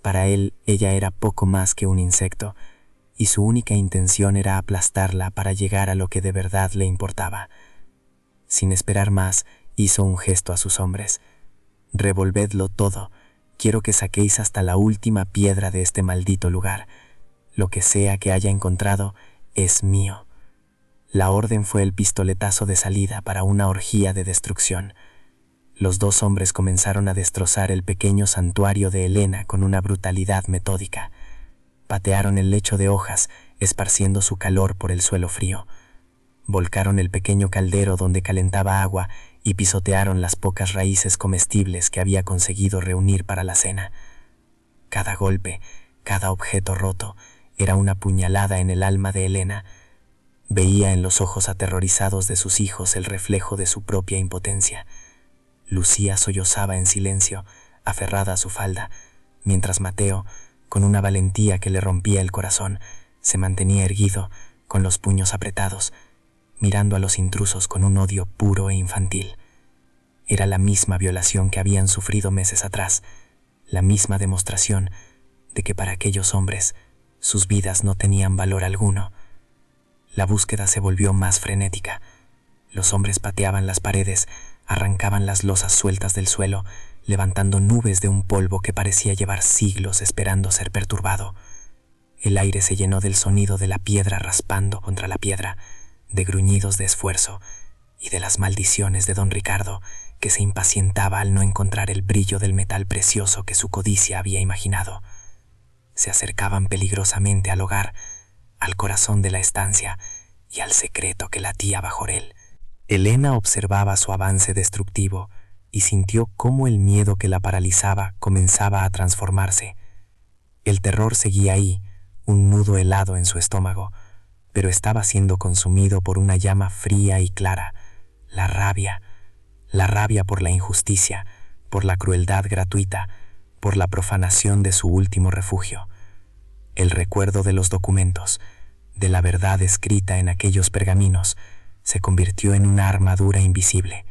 Para él, ella era poco más que un insecto, y su única intención era aplastarla para llegar a lo que de verdad le importaba. Sin esperar más, hizo un gesto a sus hombres. «Revolvedlo todo. Quiero que saquéis hasta la última piedra de este maldito lugar. Lo que sea que haya encontrado es mío». La orden fue el pistoletazo de salida para una orgía de destrucción. Los 2 hombres comenzaron a destrozar el pequeño santuario de Helena con una brutalidad metódica. Patearon el lecho de hojas, esparciendo su calor por el suelo frío. Volcaron el pequeño caldero donde calentaba agua y pisotearon las pocas raíces comestibles que había conseguido reunir para la cena. Cada golpe, cada objeto roto, era una puñalada en el alma de Elena. Veía en los ojos aterrorizados de sus hijos el reflejo de su propia impotencia. Lucía sollozaba en silencio, aferrada a su falda, mientras Mateo, con una valentía que le rompía el corazón, se mantenía erguido, con los puños apretados, mirando a los intrusos con un odio puro e infantil. Era la misma violación que habían sufrido meses atrás, la misma demostración de que para aquellos hombres sus vidas no tenían valor alguno. La búsqueda se volvió más frenética. Los hombres pateaban las paredes, arrancaban las losas sueltas del suelo, levantando nubes de un polvo que parecía llevar siglos esperando ser perturbado. El aire se llenó del sonido de la piedra raspando contra la piedra, de gruñidos de esfuerzo y de las maldiciones de don Ricardo, que se impacientaba al no encontrar el brillo del metal precioso que su codicia había imaginado. Se acercaban peligrosamente al hogar, al corazón de la estancia y al secreto que latía bajo él. Elena observaba su avance destructivo y sintió cómo el miedo que la paralizaba comenzaba a transformarse. El terror seguía ahí, un nudo helado en su estómago, pero estaba siendo consumido por una llama fría y clara, la rabia por la injusticia, por la crueldad gratuita, por la profanación de su último refugio. El recuerdo de los documentos, de la verdad escrita en aquellos pergaminos, se convirtió en una armadura invisible.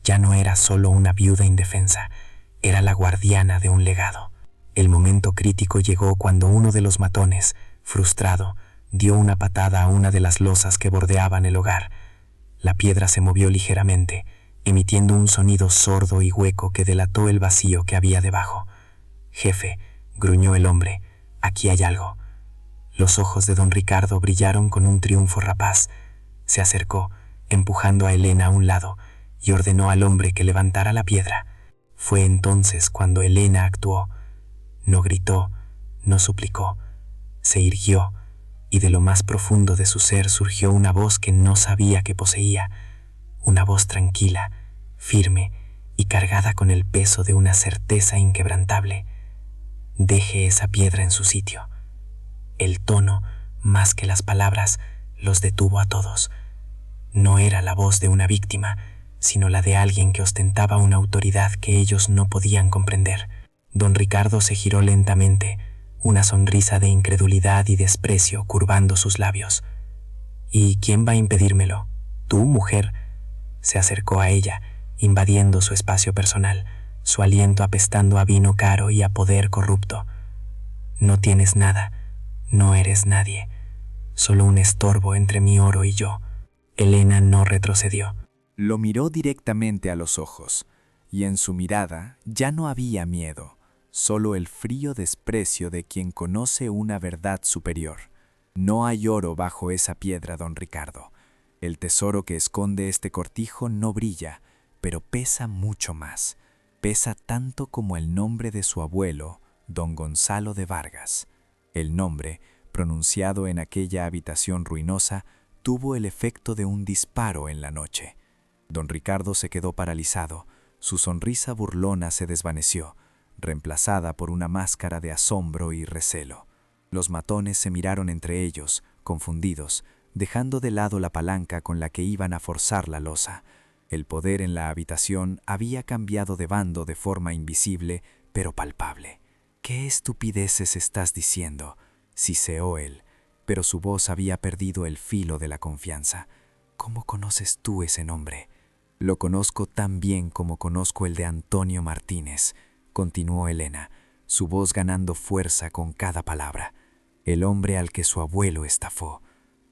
Ya no era solo una viuda indefensa, era la guardiana de un legado. El momento crítico llegó cuando uno de los matones, frustrado, dio una patada a una de las losas que bordeaban el hogar. La piedra se movió ligeramente, emitiendo un sonido sordo y hueco que delató el vacío que había debajo. «Jefe», gruñó el hombre, «aquí hay algo». Los ojos de don Ricardo brillaron con un triunfo rapaz. Se acercó, empujando a Elena a un lado, y ordenó al hombre que levantara la piedra. Fue entonces cuando Elena actuó. No gritó, no suplicó, se irguió, y de lo más profundo de su ser surgió una voz que no sabía que poseía, una voz tranquila, firme y cargada con el peso de una certeza inquebrantable. Deje esa piedra en su sitio. El tono, más que las palabras, los detuvo a todos. No era la voz de una víctima, sino la de alguien que ostentaba una autoridad que ellos no podían comprender. Don Ricardo se giró lentamente, una sonrisa de incredulidad y desprecio curvando sus labios. «¿Y quién va a impedírmelo? ¿Tú, mujer?» Se acercó a ella, invadiendo su espacio personal, su aliento apestando a vino caro y a poder corrupto. «No tienes nada, no eres nadie, solo un estorbo entre mi oro y yo». Elena no retrocedió. Lo miró directamente a los ojos, y en su mirada ya no había miedo, solo el frío desprecio de quien conoce una verdad superior. «No hay oro bajo esa piedra, don Ricardo. El tesoro que esconde este cortijo no brilla, pero pesa mucho más. Pesa tanto como el nombre de su abuelo, don Gonzalo de Vargas». El nombre, pronunciado en aquella habitación ruinosa, tuvo el efecto de un disparo en la noche. Don Ricardo se quedó paralizado, su sonrisa burlona se desvaneció, reemplazada por una máscara de asombro y recelo. Los matones se miraron entre ellos, confundidos, dejando de lado la palanca con la que iban a forzar la losa. El poder en la habitación había cambiado de bando de forma invisible, pero palpable. «¿Qué estupideces estás diciendo?», siseó él, pero su voz había perdido el filo de la confianza. «¿Cómo conoces tú ese nombre?». «Lo conozco tan bien como conozco el de Antonio Martínez», continuó Elena, su voz ganando fuerza con cada palabra. «El hombre al que su abuelo estafó.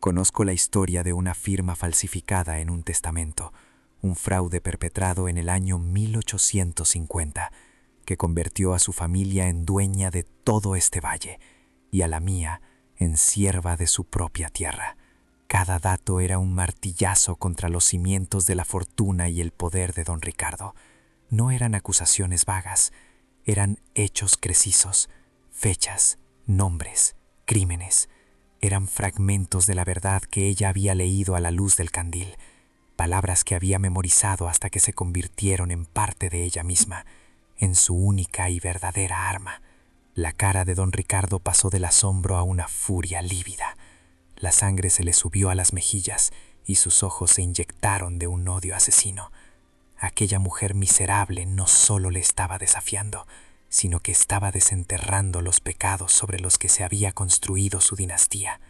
Conozco la historia de una firma falsificada en un testamento, un fraude perpetrado en el año 1850, que convirtió a su familia en dueña de todo este valle y a la mía en sierva de su propia tierra. Cada dato era un martillazo contra los cimientos de la fortuna y el poder de don Ricardo. No eran acusaciones vagas, eran hechos precisos, fechas, nombres, crímenes. Eran fragmentos de la verdad que ella había leído a la luz del candil, palabras que había memorizado hasta que se convirtieron en parte de ella misma, en su única y verdadera arma. La cara de don Ricardo pasó del asombro a una furia lívida. La sangre se le subió a las mejillas y sus ojos se inyectaron de un odio asesino. Aquella mujer miserable no solo le estaba desafiando, sino que estaba desenterrando los pecados sobre los que se había construido su dinastía,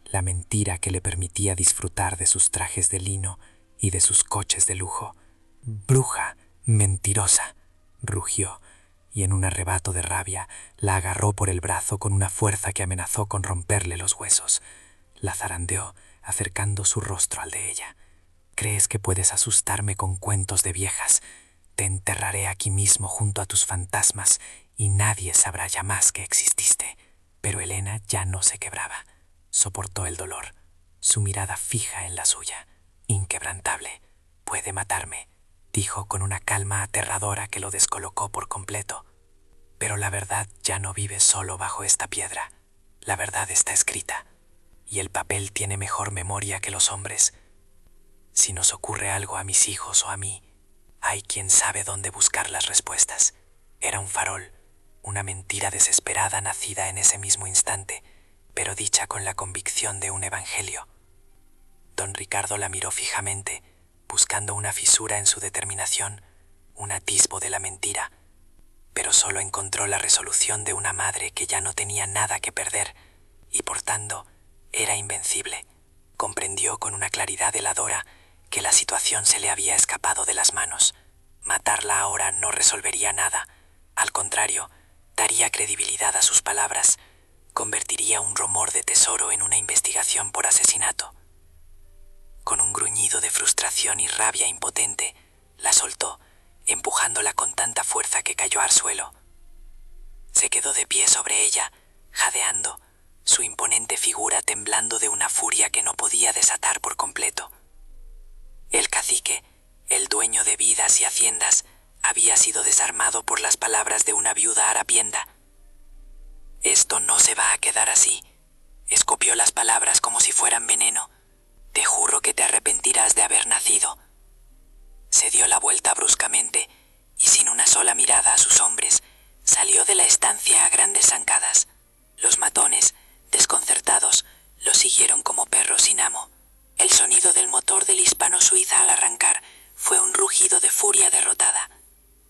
la mentira que le permitía disfrutar de sus trajes de lino y de sus coches de lujo. «Bruja, mentirosa», rugió, y en un arrebato de rabia la agarró por el brazo con una fuerza que amenazó con romperle los huesos. La zarandeó, acercando su rostro al de ella. «¿Crees que puedes asustarme con cuentos de viejas? Te enterraré aquí mismo junto a tus fantasmas y nadie sabrá ya más que exististe». Pero Helena ya no se quebraba. Soportó el dolor, su mirada fija en la suya, inquebrantable. «Puede matarme», dijo con una calma aterradora que lo descolocó por completo. «Pero la verdad ya no vive solo bajo esta piedra. La verdad está escrita, y el papel tiene mejor memoria que los hombres. Si nos ocurre algo a mis hijos o a mí, hay quien sabe dónde buscar las respuestas». Era un farol, una mentira desesperada nacida en ese mismo instante, pero dicha con la convicción de un evangelio. Don Ricardo la miró fijamente, buscando una fisura en su determinación, un atisbo de la mentira, pero solo encontró la resolución de una madre que ya no tenía nada que perder y por tanto era invencible. Comprendió con una claridad heladora que la situación se le había escapado de las manos. Matarla ahora no resolvería nada. Al contrario, daría credibilidad a sus palabras, convertiría un rumor de tesoro en una investigación por asesinato. Con un gruñido de frustración y rabia impotente, la soltó, empujándola con tanta fuerza que cayó al suelo. Se quedó de pie sobre ella, jadeando, su imponente figura temblando de una furia que no podía desatar por completo. El cacique, el dueño de vidas y haciendas, había sido desarmado por las palabras de una viuda harapienta. «Esto no se va a quedar así», escupió las palabras como si fueran veneno. «Te juro que te arrepentirás de haber nacido». Se dio la vuelta bruscamente y sin una sola mirada a sus hombres, salió de la estancia a grandes zancadas. Los matones, desconcertados, lo siguieron como perros sin amo. El sonido del motor del Hispano Suiza al arrancar fue un rugido de furia derrotada.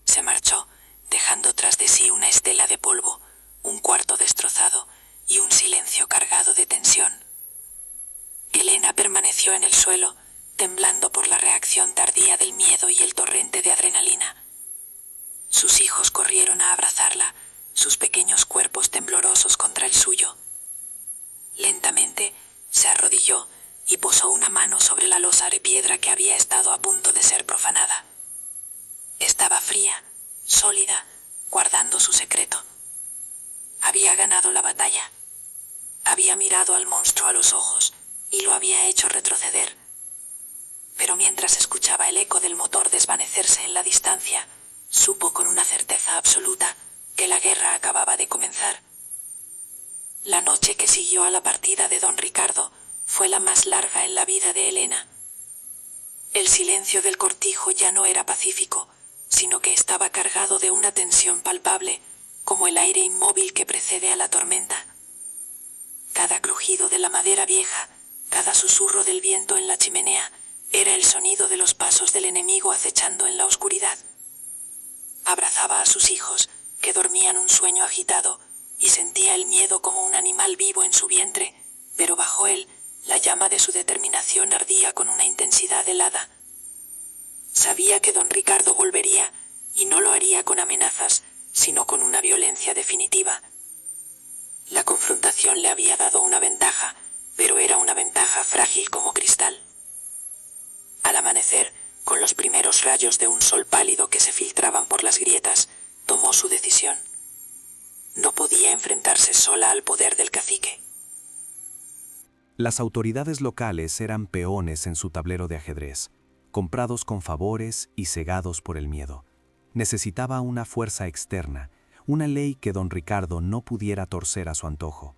Se marchó, dejando tras de sí una estela de polvo, un cuarto destrozado y un silencio cargado de tensión. Helena permaneció en el suelo, temblando por la reacción tardía del miedo y el torrente de adrenalina. Sus hijos corrieron a abrazarla, sus pequeños cuerpos temblorosos contra el suyo. Lentamente se arrodilló y posó una mano sobre la losa de piedra que había estado a punto de ser profanada. Estaba fría, sólida, guardando su secreto. Había ganado la batalla. Había mirado al monstruo a los ojos y lo había hecho retroceder. Pero mientras escuchaba el eco del motor desvanecerse en la distancia, supo con una certeza absoluta que la guerra acababa de comenzar. La noche que siguió a la partida de don Ricardo fue la más larga en la vida de Helena. El silencio del cortijo ya no era pacífico, sino que estaba cargado de una tensión palpable, como el aire inmóvil que precede a la tormenta. Cada crujido de la madera vieja, cada susurro del viento en la chimenea, era el sonido de los pasos del enemigo acechando en la oscuridad. Abrazaba a sus hijos, que dormían un sueño agitado, y sentía el miedo como un animal vivo en su vientre, pero bajo él la llama de su determinación ardía con una intensidad helada. Sabía que don Ricardo volvería, y no lo haría con amenazas, sino con una violencia definitiva. La confrontación le había dado una ventaja, pero era una ventaja frágil como cristal. Al amanecer, con los primeros rayos de un sol pálido que se filtraban por las grietas, tomó su decisión. No podía enfrentarse sola al poder del cacique. Las autoridades locales eran peones en su tablero de ajedrez, comprados con favores y cegados por el miedo. Necesitaba una fuerza externa, una ley que don Ricardo no pudiera torcer a su antojo.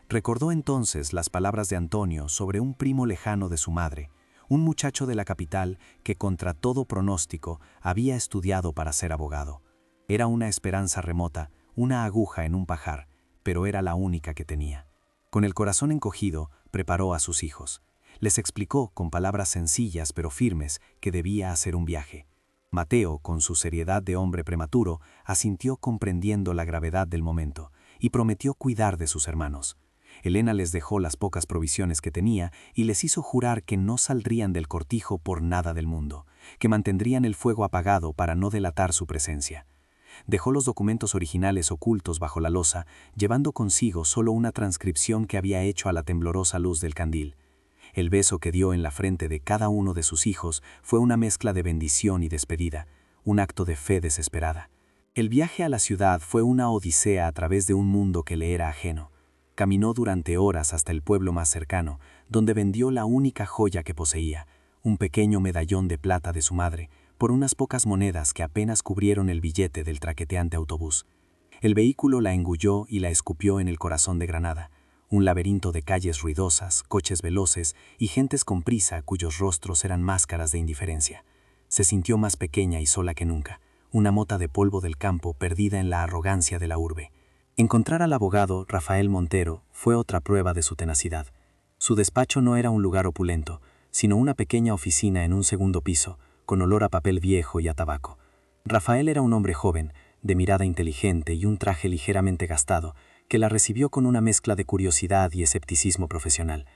Recordó entonces las palabras de Antonio sobre un primo lejano de su madre, un muchacho de la capital que contra todo pronóstico había estudiado para ser abogado. Era una esperanza remota, una aguja en un pajar, pero era la única que tenía. Con el corazón encogido, preparó a sus hijos. Les explicó con palabras sencillas pero firmes que debía hacer un viaje. Mateo, con su seriedad de hombre prematuro, asintió comprendiendo la gravedad del momento y prometió cuidar de sus hermanos. Elena les dejó las pocas provisiones que tenía y les hizo jurar que no saldrían del cortijo por nada del mundo, que mantendrían el fuego apagado para no delatar su presencia. Dejó los documentos originales ocultos bajo la losa, llevando consigo solo una transcripción que había hecho a la temblorosa luz del candil. El beso que dio en la frente de cada uno de sus hijos fue una mezcla de bendición y despedida, un acto de fe desesperada. El viaje a la ciudad fue una odisea a través de un mundo que le era ajeno. Caminó durante horas hasta el pueblo más cercano, donde vendió la única joya que poseía, un pequeño medallón de plata de su madre, por unas pocas monedas que apenas cubrieron el billete del traqueteante autobús. El vehículo la engulló y la escupió en el corazón de Granada, un laberinto de calles ruidosas, coches veloces y gentes con prisa cuyos rostros eran máscaras de indiferencia. Se sintió más pequeña y sola que nunca, una mota de polvo del campo perdida en la arrogancia de la urbe. Encontrar al abogado Rafael Montero fue otra prueba de su tenacidad. Su despacho no era un lugar opulento, sino una pequeña oficina en un segundo piso, con olor a papel viejo y a tabaco. Rafael era un hombre joven, de mirada inteligente y un traje ligeramente gastado, que la recibió con una mezcla de curiosidad y escepticismo profesional.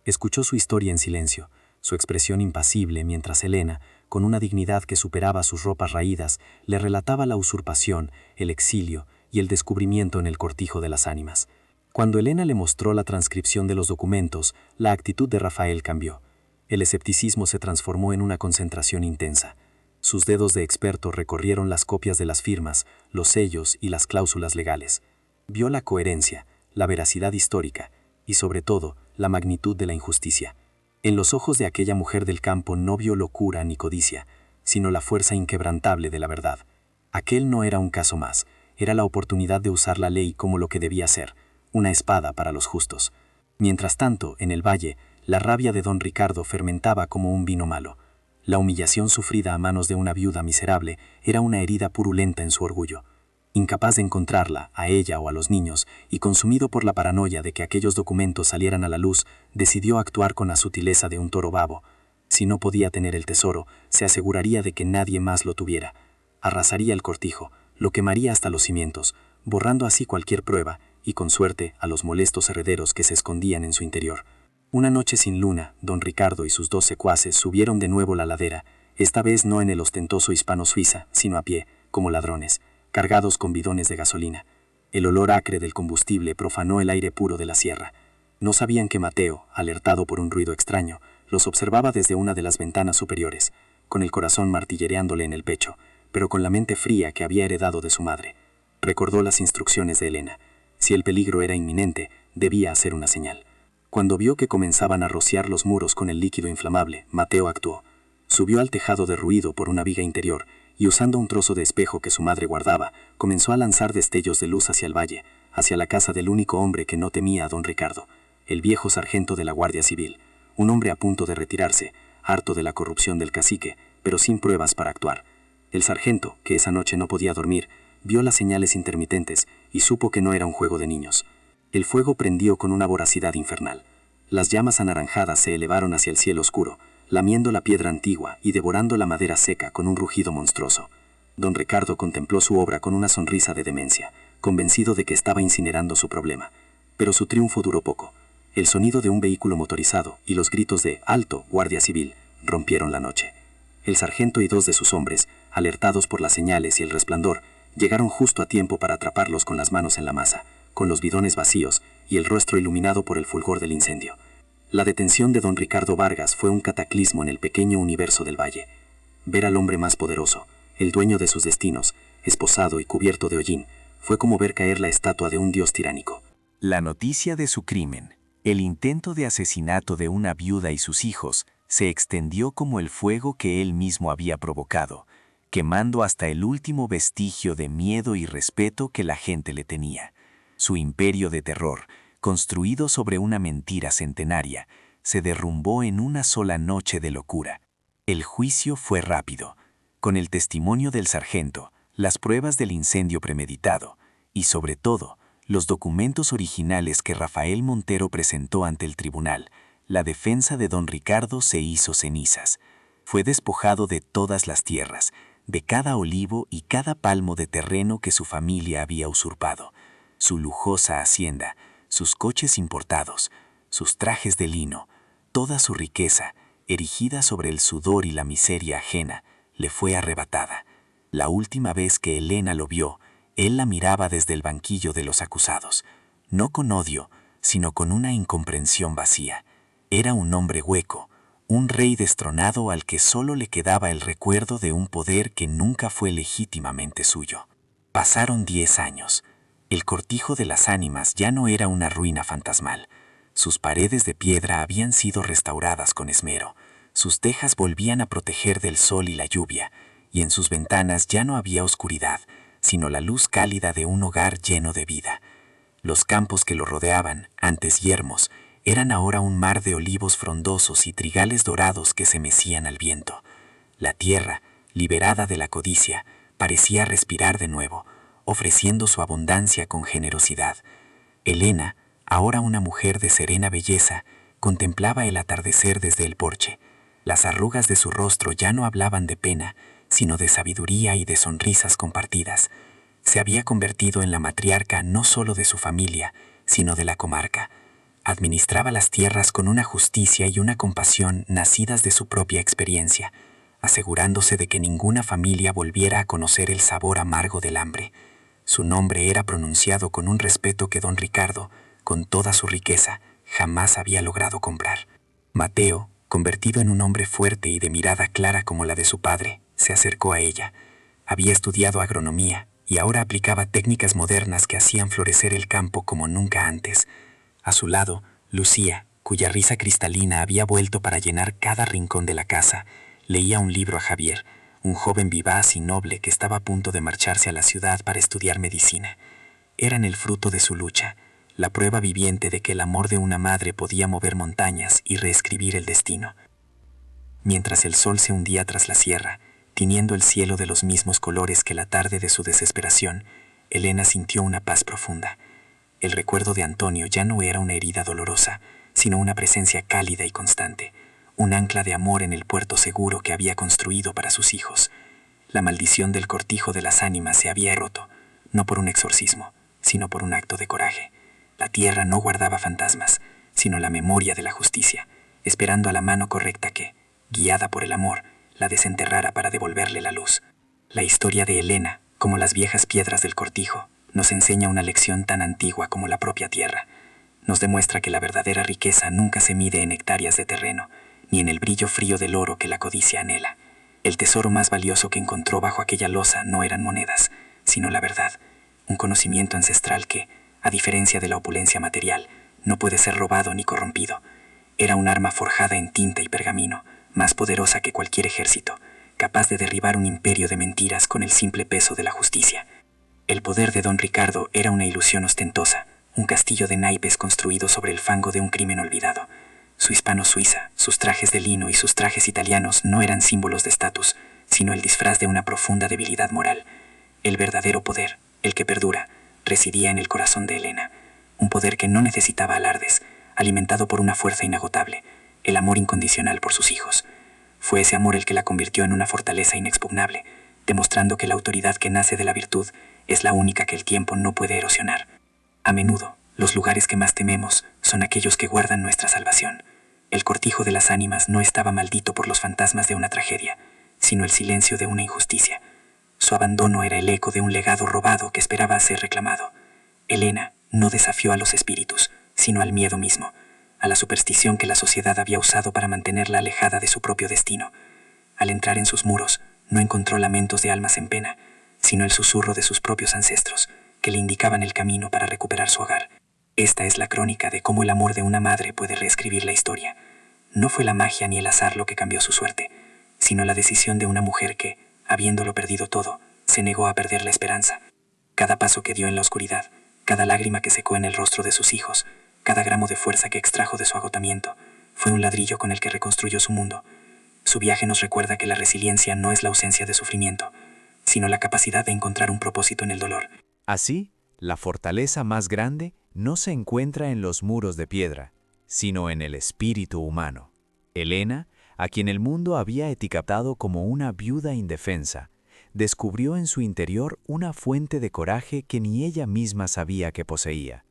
Escuchó su historia en silencio, su expresión impasible, mientras Elena, con una dignidad que superaba sus ropas raídas, le relataba la usurpación, el exilio y el descubrimiento en el cortijo de las ánimas. Cuando Elena le mostró la transcripción de los documentos, la actitud de Rafael cambió. El escepticismo se transformó en una concentración intensa. Sus dedos de experto recorrieron las copias de las firmas, los sellos y las cláusulas legales. Vio la coherencia, la veracidad histórica y, sobre todo, la magnitud de la injusticia. En los ojos de aquella mujer del campo no vio locura ni codicia, sino la fuerza inquebrantable de la verdad. Aquel no era un caso más, era la oportunidad de usar la ley como lo que debía ser, una espada para los justos. Mientras tanto, en el valle, la rabia de don Ricardo fermentaba como un vino malo. La humillación sufrida a manos de una viuda miserable era una herida purulenta en su orgullo. Incapaz de encontrarla, a ella o a los niños, y consumido por la paranoia de que aquellos documentos salieran a la luz, decidió actuar con la sutileza de un toro bavo. Si no podía tener el tesoro, se aseguraría de que nadie más lo tuviera. Arrasaría el cortijo, lo quemaría hasta los cimientos, borrando así cualquier prueba, y con suerte a los molestos herederos que se escondían en su interior. Una noche sin luna, don Ricardo y sus 2 secuaces subieron de nuevo la ladera, esta vez no en el ostentoso Hispano Suiza, sino a pie, como ladrones, cargados con bidones de gasolina. El olor acre del combustible profanó el aire puro de la sierra. No sabían que Mateo, alertado por un ruido extraño, los observaba desde una de las ventanas superiores, con el corazón martillereándole en el pecho, pero con la mente fría que había heredado de su madre. Recordó las instrucciones de Elena. Si el peligro era inminente, debía hacer una señal. Cuando vio que comenzaban a rociar los muros con el líquido inflamable, Mateo actuó. Subió al tejado derruido por una viga interior y, usando un trozo de espejo que su madre guardaba, comenzó a lanzar destellos de luz hacia el valle, hacia la casa del único hombre que no temía a don Ricardo, el viejo sargento de la Guardia Civil, un hombre a punto de retirarse, harto de la corrupción del cacique, pero sin pruebas para actuar. El sargento, que esa noche no podía dormir, vio las señales intermitentes y supo que no era un juego de niños. El fuego prendió con una voracidad infernal. Las llamas anaranjadas se elevaron hacia el cielo oscuro, lamiendo la piedra antigua y devorando la madera seca con un rugido monstruoso. Don Ricardo contempló su obra con una sonrisa de demencia, convencido de que estaba incinerando su problema. Pero su triunfo duró poco. El sonido de un vehículo motorizado y los gritos de «¡Alto, Guardia Civil!» rompieron la noche. El sargento y 2 de sus hombres, alertados por las señales y el resplandor, llegaron justo a tiempo para atraparlos con las manos en la masa, con los bidones vacíos y el rostro iluminado por el fulgor del incendio. La detención de don Ricardo Vargas fue un cataclismo en el pequeño universo del valle. Ver al hombre más poderoso, el dueño de sus destinos, esposado y cubierto de hollín, fue como ver caer la estatua de un dios tiránico. La noticia de su crimen, el intento de asesinato de una viuda y sus hijos, se extendió como el fuego que él mismo había provocado, quemando hasta el último vestigio de miedo y respeto que la gente le tenía. Su imperio de terror, construido sobre una mentira centenaria, se derrumbó en una sola noche de locura. El juicio fue rápido, con el testimonio del sargento, las pruebas del incendio premeditado y, sobre todo, los documentos originales que Rafael Montero presentó ante el tribunal. La defensa de don Ricardo se hizo cenizas. Fue despojado de todas las tierras, de cada olivo y cada palmo de terreno que su familia había usurpado, su lujosa hacienda, sus coches importados, sus trajes de lino, toda su riqueza, erigida sobre el sudor y la miseria ajena, le fue arrebatada. La última vez que Elena lo vio, él la miraba desde el banquillo de los acusados, no con odio, sino con una incomprensión vacía. Era un hombre hueco, un rey destronado al que solo le quedaba el recuerdo de un poder que nunca fue legítimamente suyo. Pasaron 10 años. El Cortijo de las Ánimas ya no era una ruina fantasmal. Sus paredes de piedra habían sido restauradas con esmero, sus tejas volvían a proteger del sol y la lluvia, y en sus ventanas ya no había oscuridad, sino la luz cálida de un hogar lleno de vida. Los campos que lo rodeaban, antes yermos, eran ahora un mar de olivos frondosos y trigales dorados que se mecían al viento. La tierra, liberada de la codicia, parecía respirar de nuevo, ofreciendo su abundancia con generosidad. Elena, ahora una mujer de serena belleza, contemplaba el atardecer desde el porche. Las arrugas de su rostro ya no hablaban de pena, sino de sabiduría y de sonrisas compartidas. Se había convertido en la matriarca no solo de su familia, sino de la comarca. Administraba las tierras con una justicia y una compasión nacidas de su propia experiencia, asegurándose de que ninguna familia volviera a conocer el sabor amargo del hambre. Su nombre era pronunciado con un respeto que don Ricardo, con toda su riqueza, jamás había logrado comprar. Mateo, convertido en un hombre fuerte y de mirada clara como la de su padre, se acercó a ella. Había estudiado agronomía y ahora aplicaba técnicas modernas que hacían florecer el campo como nunca antes. A su lado, Lucía, cuya risa cristalina había vuelto para llenar cada rincón de la casa, leía un libro a Javier, un joven vivaz y noble que estaba a punto de marcharse a la ciudad para estudiar medicina. Eran el fruto de su lucha, la prueba viviente de que el amor de una madre podía mover montañas y reescribir el destino. Mientras el sol se hundía tras la sierra, tiñendo el cielo de los mismos colores que la tarde de su desesperación, Elena sintió una paz profunda. El recuerdo de Antonio ya no era una herida dolorosa, sino una presencia cálida y constante, un ancla de amor en el puerto seguro que había construido para sus hijos. La maldición del Cortijo de las Ánimas se había roto, no por un exorcismo, sino por un acto de coraje. La tierra no guardaba fantasmas, sino la memoria de la justicia, esperando a la mano correcta que, guiada por el amor, la desenterrara para devolverle la luz. La historia de Elena, como las viejas piedras del Cortijo, nos enseña una lección tan antigua como la propia tierra. Nos demuestra que la verdadera riqueza nunca se mide en hectáreas de terreno, ni en el brillo frío del oro que la codicia anhela. El tesoro más valioso que encontró bajo aquella losa no eran monedas, sino la verdad, un conocimiento ancestral que, a diferencia de la opulencia material, no puede ser robado ni corrompido. Era un arma forjada en tinta y pergamino, más poderosa que cualquier ejército, capaz de derribar un imperio de mentiras con el simple peso de la justicia. El poder de don Ricardo era una ilusión ostentosa, un castillo de naipes construido sobre el fango de un crimen olvidado. Su hispano-suiza, sus trajes de lino y sus trajes italianos no eran símbolos de estatus, sino el disfraz de una profunda debilidad moral. El verdadero poder, el que perdura, residía en el corazón de Elena, un poder que no necesitaba alardes, alimentado por una fuerza inagotable, el amor incondicional por sus hijos. Fue ese amor el que la convirtió en una fortaleza inexpugnable, demostrando que la autoridad que nace de la virtud es la única que el tiempo no puede erosionar. A menudo, los lugares que más tememos son aquellos que guardan nuestra salvación. El Cortijo de las Ánimas no estaba maldito por los fantasmas de una tragedia, sino el silencio de una injusticia. Su abandono era el eco de un legado robado que esperaba ser reclamado. Elena no desafió a los espíritus, sino al miedo mismo, a la superstición que la sociedad había usado para mantenerla alejada de su propio destino. Al entrar en sus muros, no encontró lamentos de almas en pena, sino el susurro de sus propios ancestros, que le indicaban el camino para recuperar su hogar. Esta es la crónica de cómo el amor de una madre puede reescribir la historia. No fue la magia ni el azar lo que cambió su suerte, sino la decisión de una mujer que, habiéndolo perdido todo, se negó a perder la esperanza. Cada paso que dio en la oscuridad, cada lágrima que secó en el rostro de sus hijos, Cada gramo de fuerza que extrajo de su agotamiento fue un ladrillo con el que reconstruyó su mundo. Su viaje nos recuerda que la resiliencia no es la ausencia de sufrimiento, sino la capacidad de encontrar un propósito en el dolor. Así, la fortaleza más grande no se encuentra en los muros de piedra, sino en el espíritu humano. Helena, a quien el mundo había etiquetado como una viuda indefensa, descubrió en su interior una fuente de coraje que ni ella misma sabía que poseía.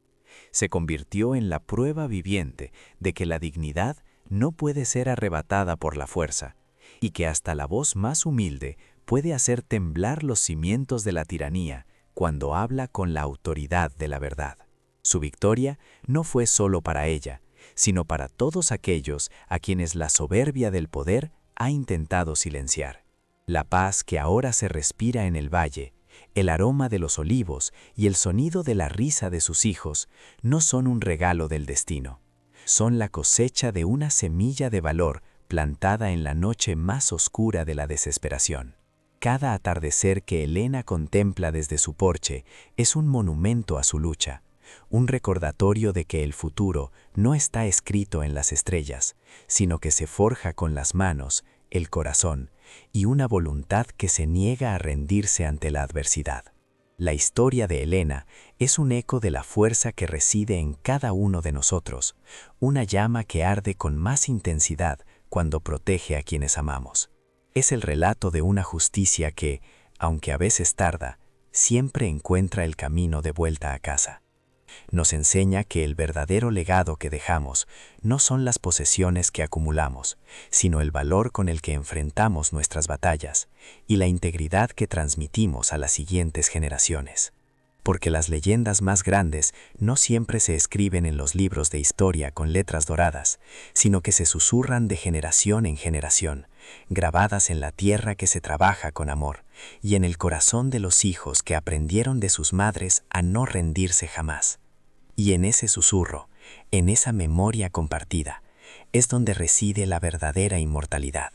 Se convirtió en la prueba viviente de que la dignidad no puede ser arrebatada por la fuerza, y que hasta la voz más humilde puede hacer temblar los cimientos de la tiranía cuando habla con la autoridad de la verdad. Su victoria no fue solo para ella, sino para todos aquellos a quienes la soberbia del poder ha intentado silenciar. La paz que ahora se respira en el valle, el aroma de los olivos y el sonido de la risa de sus hijos no son un regalo del destino. Son la cosecha de una semilla de valor plantada en la noche más oscura de la desesperación. Cada atardecer que Helena contempla desde su porche es un monumento a su lucha, un recordatorio de que el futuro no está escrito en las estrellas, sino que se forja con las manos, el corazón y una voluntad que se niega a rendirse ante la adversidad. La historia de Helena es un eco de la fuerza que reside en cada uno de nosotros, una llama que arde con más intensidad cuando protege a quienes amamos. Es el relato de una justicia que, aunque a veces tarda, siempre encuentra el camino de vuelta a casa. Nos enseña que el verdadero legado que dejamos no son las posesiones que acumulamos, sino el valor con el que enfrentamos nuestras batallas y la integridad que transmitimos a las siguientes generaciones. Porque las leyendas más grandes no siempre se escriben en los libros de historia con letras doradas, sino que se susurran de generación en generación, grabadas en la tierra que se trabaja con amor y en el corazón de los hijos que aprendieron de sus madres a no rendirse jamás. Y en ese susurro, en esa memoria compartida, es donde reside la verdadera inmortalidad.